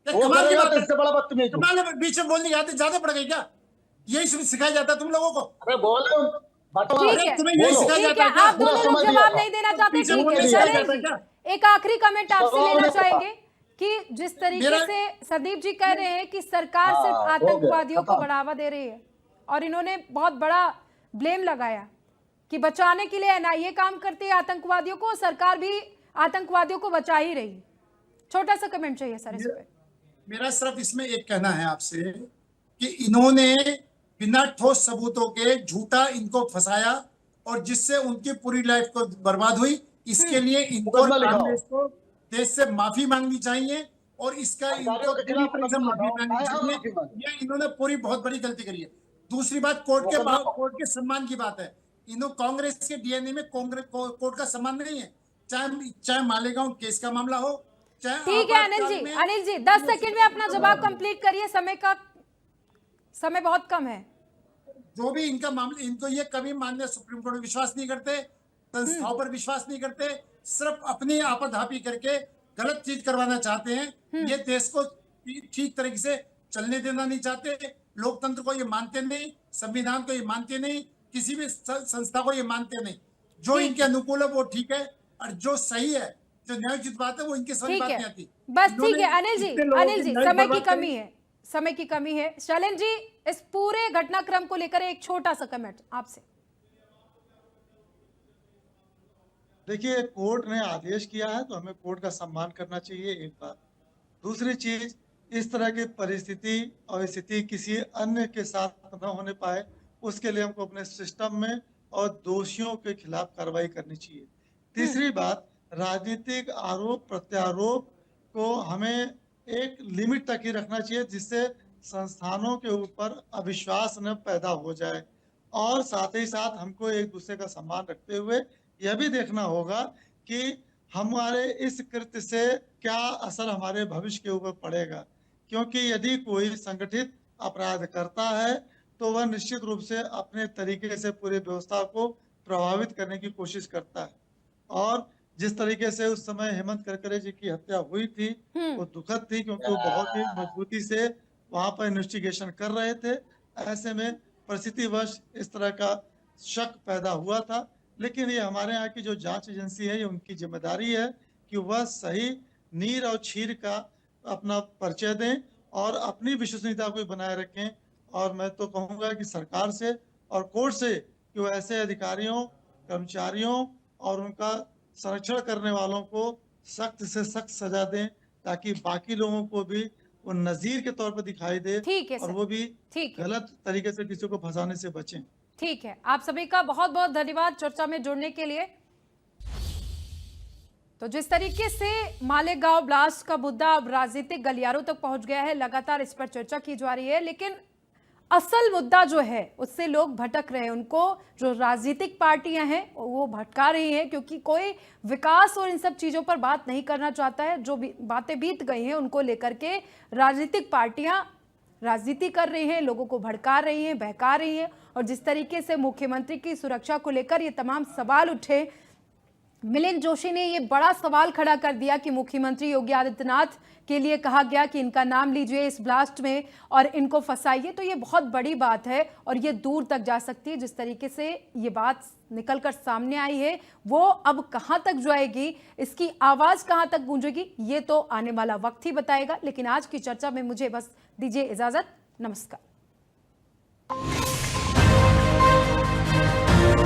वो कमाल की करेगा बात तो है। इससे बड़ा बदतमीज हूँ। कमाल है, बीच में बोलने की आदत ज्यादा पड़ गई क्या? यही सिखाया जाता है तुम लोगों को? अरे बोलो, बटवा, ठीक अरे है, तुम्हें यही बोलो। सिखाया ठीक जाता है, है क्या? आप पूरा दोनों लोग समझ लिया जवाब था। नहीं देना चाहते, पीछे ठीक बोलने है। सिखाया शैलेंद्र जाता है जी, क्या? एक आखिरी कमेंट आपसे जवाब लेना नहीं देता। चाहेंगे कि जिस तरीके मेरा- से संदीप जी कह रहे हैं कि सरकार हाँ, सिर्फ हो गया, आतंकवादियों को खत्म। बढ़ावा दे रही है, और इन्होंने बहुत बड़ा ब्लेम लगाया कि बचाने के लिए एनआईए काम करती है आतंकवादियों को, सरकार भी आतंकवादियों को बचा ही रही है। छोटा सा कमेंट चाहिए सर इस पे। मेरा सिर्फ इसमें एक कहना है आपसे कि इन्होंने बिना ठोस सबूतों के झूठा इनको फंसाया, और जिससे उनकी पूरी लाइफ को बर्बाद हुई। इसके लिए इनको और मुकदमा लिखाओ। कांग्रेस को देश से माफी मांगनी चाहिए, और इसका अधिकारियों इनको के पूरी खिलाफ तरह से मुकदमा माफी लिखाओ। मांगनी आए हम माफी चाहिए। मांगे। ये इन्होंने पूरी बहुत बड़ी गलती करी है। दूसरी बात, कोर्ट के सम्मान की बात है। इन्हों कांग्रेस के डीएनए में कांग्रेस कोर्ट का सम्मान नहीं है, चाहे मालेगांव केस का मामला हो, चाहे ठीक है अनिल आपातकाल जी, में। अनिल जी 10 सेकंड में अपना जवाब कंप्लीट करिए, समय बहुत कम है। जो भी इनका मामला, इनको ये कभी माननीय सुप्रीम कोर्ट में विश्वास नहीं करते, संस्थाओं पर विश्वास नहीं करते, सिर्फ अपनी आपाधापी करके गलत चीज करवाना चाहते हैं। ये देश को ठीक तरीके से चलने देना नहीं चाहते, लोकतंत्र को ये मानते नहीं, संविधान को ये मानते नहीं, किसी भी संस्था को ये मानते नहीं। जो इनके अनुकूल है वो ठीक है, और जो सही है, जो न्यायोचित बात है, वो इनके समझ ठीक बात है, नहीं आती। बस ठीक है अनिल जी, इतने लोगों अनिल की जी लाइफ समय की बर्बाद कमी करी। है, समय की कमी है। शैलेंद्र जी, इस पूरे घटनाक्रम को लेकर एक छोटा सा कमेंट आपसे। देखिए, कोर्ट ने आदेश किया है तो हमें कोर्ट का सम्मान करना चाहिए, एक बात। दूसरी चीज, इस तरह की परिस्थिति और स्थिति किसी अन्य के साथ न होने पाए, उसके लिए हमको अपने सिस्टम में और दोषियों के खिलाफ कार्रवाई करनी चाहिए। तीसरी बात, राजनीतिक आरोप प्रत्यारोप को हमें एक लिमिट तक ही रखना चाहिए, जिससे संस्थानों के ऊपर अविश्वास न पैदा हो जाए। और साथ ही साथ हमको एक दूसरे का सम्मान रखते हुए यह भी देखना होगा कि हमारे इस कृत्य से क्या असर हमारे भविष्य के ऊपर पड़ेगा, क्योंकि यदि कोई संगठित अपराध करता है तो वह निश्चित रूप से अपने तरीके से पूरी व्यवस्था को प्रभावित करने की कोशिश करता है। और जिस तरीके से उस समय हेमंत करकरे जी की हत्या हुई थी वो दुखद थी, क्योंकि वो बहुत ही मजबूती से वहां पर इन्वेस्टिगेशन कर रहे थे। ऐसे में परिस्थितिवश इस तरह का शक पैदा हुआ था। लेकिन ये हमारे यहाँ की जो जांच एजेंसी है, ये उनकी जिम्मेदारी है कि वह सही नीर और छीर का अपना परिचय दें और अपनी विश्वसनीयता को बनाए रखें। और मैं तो कहूंगा कि सरकार से और कोर्ट से कि वो ऐसे अधिकारियों, कर्मचारियों और उनका संरक्षण करने वालों को सख्त से सख्त सजा दें, ताकि बाकी लोगों को भी वो नजीर के तौर पर दिखाई दे ठीक है और सर, वो भी ठीक है, गलत तरीके से किसी को फंसाने से बचें। ठीक है। आप सभी का बहुत बहुत धन्यवाद चर्चा में जुड़ने के लिए। तो जिस तरीके से मालेगांव ब्लास्ट का मुद्दा अब राजनीतिक गलियारों तक पहुंच गया है, लगातार इस पर चर्चा की जा रही है, लेकिन असल मुद्दा जो है उससे लोग भटक रहे हैं। उनको जो राजनीतिक पार्टियां हैं वो भटका रही हैं, क्योंकि कोई विकास और इन सब चीजों पर बात नहीं करना चाहता है। जो बातें बीत गई हैं उनको लेकर के राजनीतिक पार्टियां राजनीति कर रही हैं, लोगों को भड़का रही हैं, बहका रही हैं। और जिस तरीके से मुख्यमंत्री की सुरक्षा को लेकर ये तमाम सवाल उठे, मिलिंद जोशी ने ये बड़ा सवाल खड़ा कर दिया कि मुख्यमंत्री योगी आदित्यनाथ के लिए कहा गया कि इनका नाम लीजिए इस ब्लास्ट में और इनको फंसाइए। तो ये बहुत बड़ी बात है और ये दूर तक जा सकती है। जिस तरीके से ये बात निकलकर सामने आई है वो अब कहां तक जाएगी, इसकी आवाज कहां तक गूंजेगी, ये तो आने वाला वक्त ही बताएगा। लेकिन आज की चर्चा में मुझे बस दीजिए इजाजत। नमस्कार।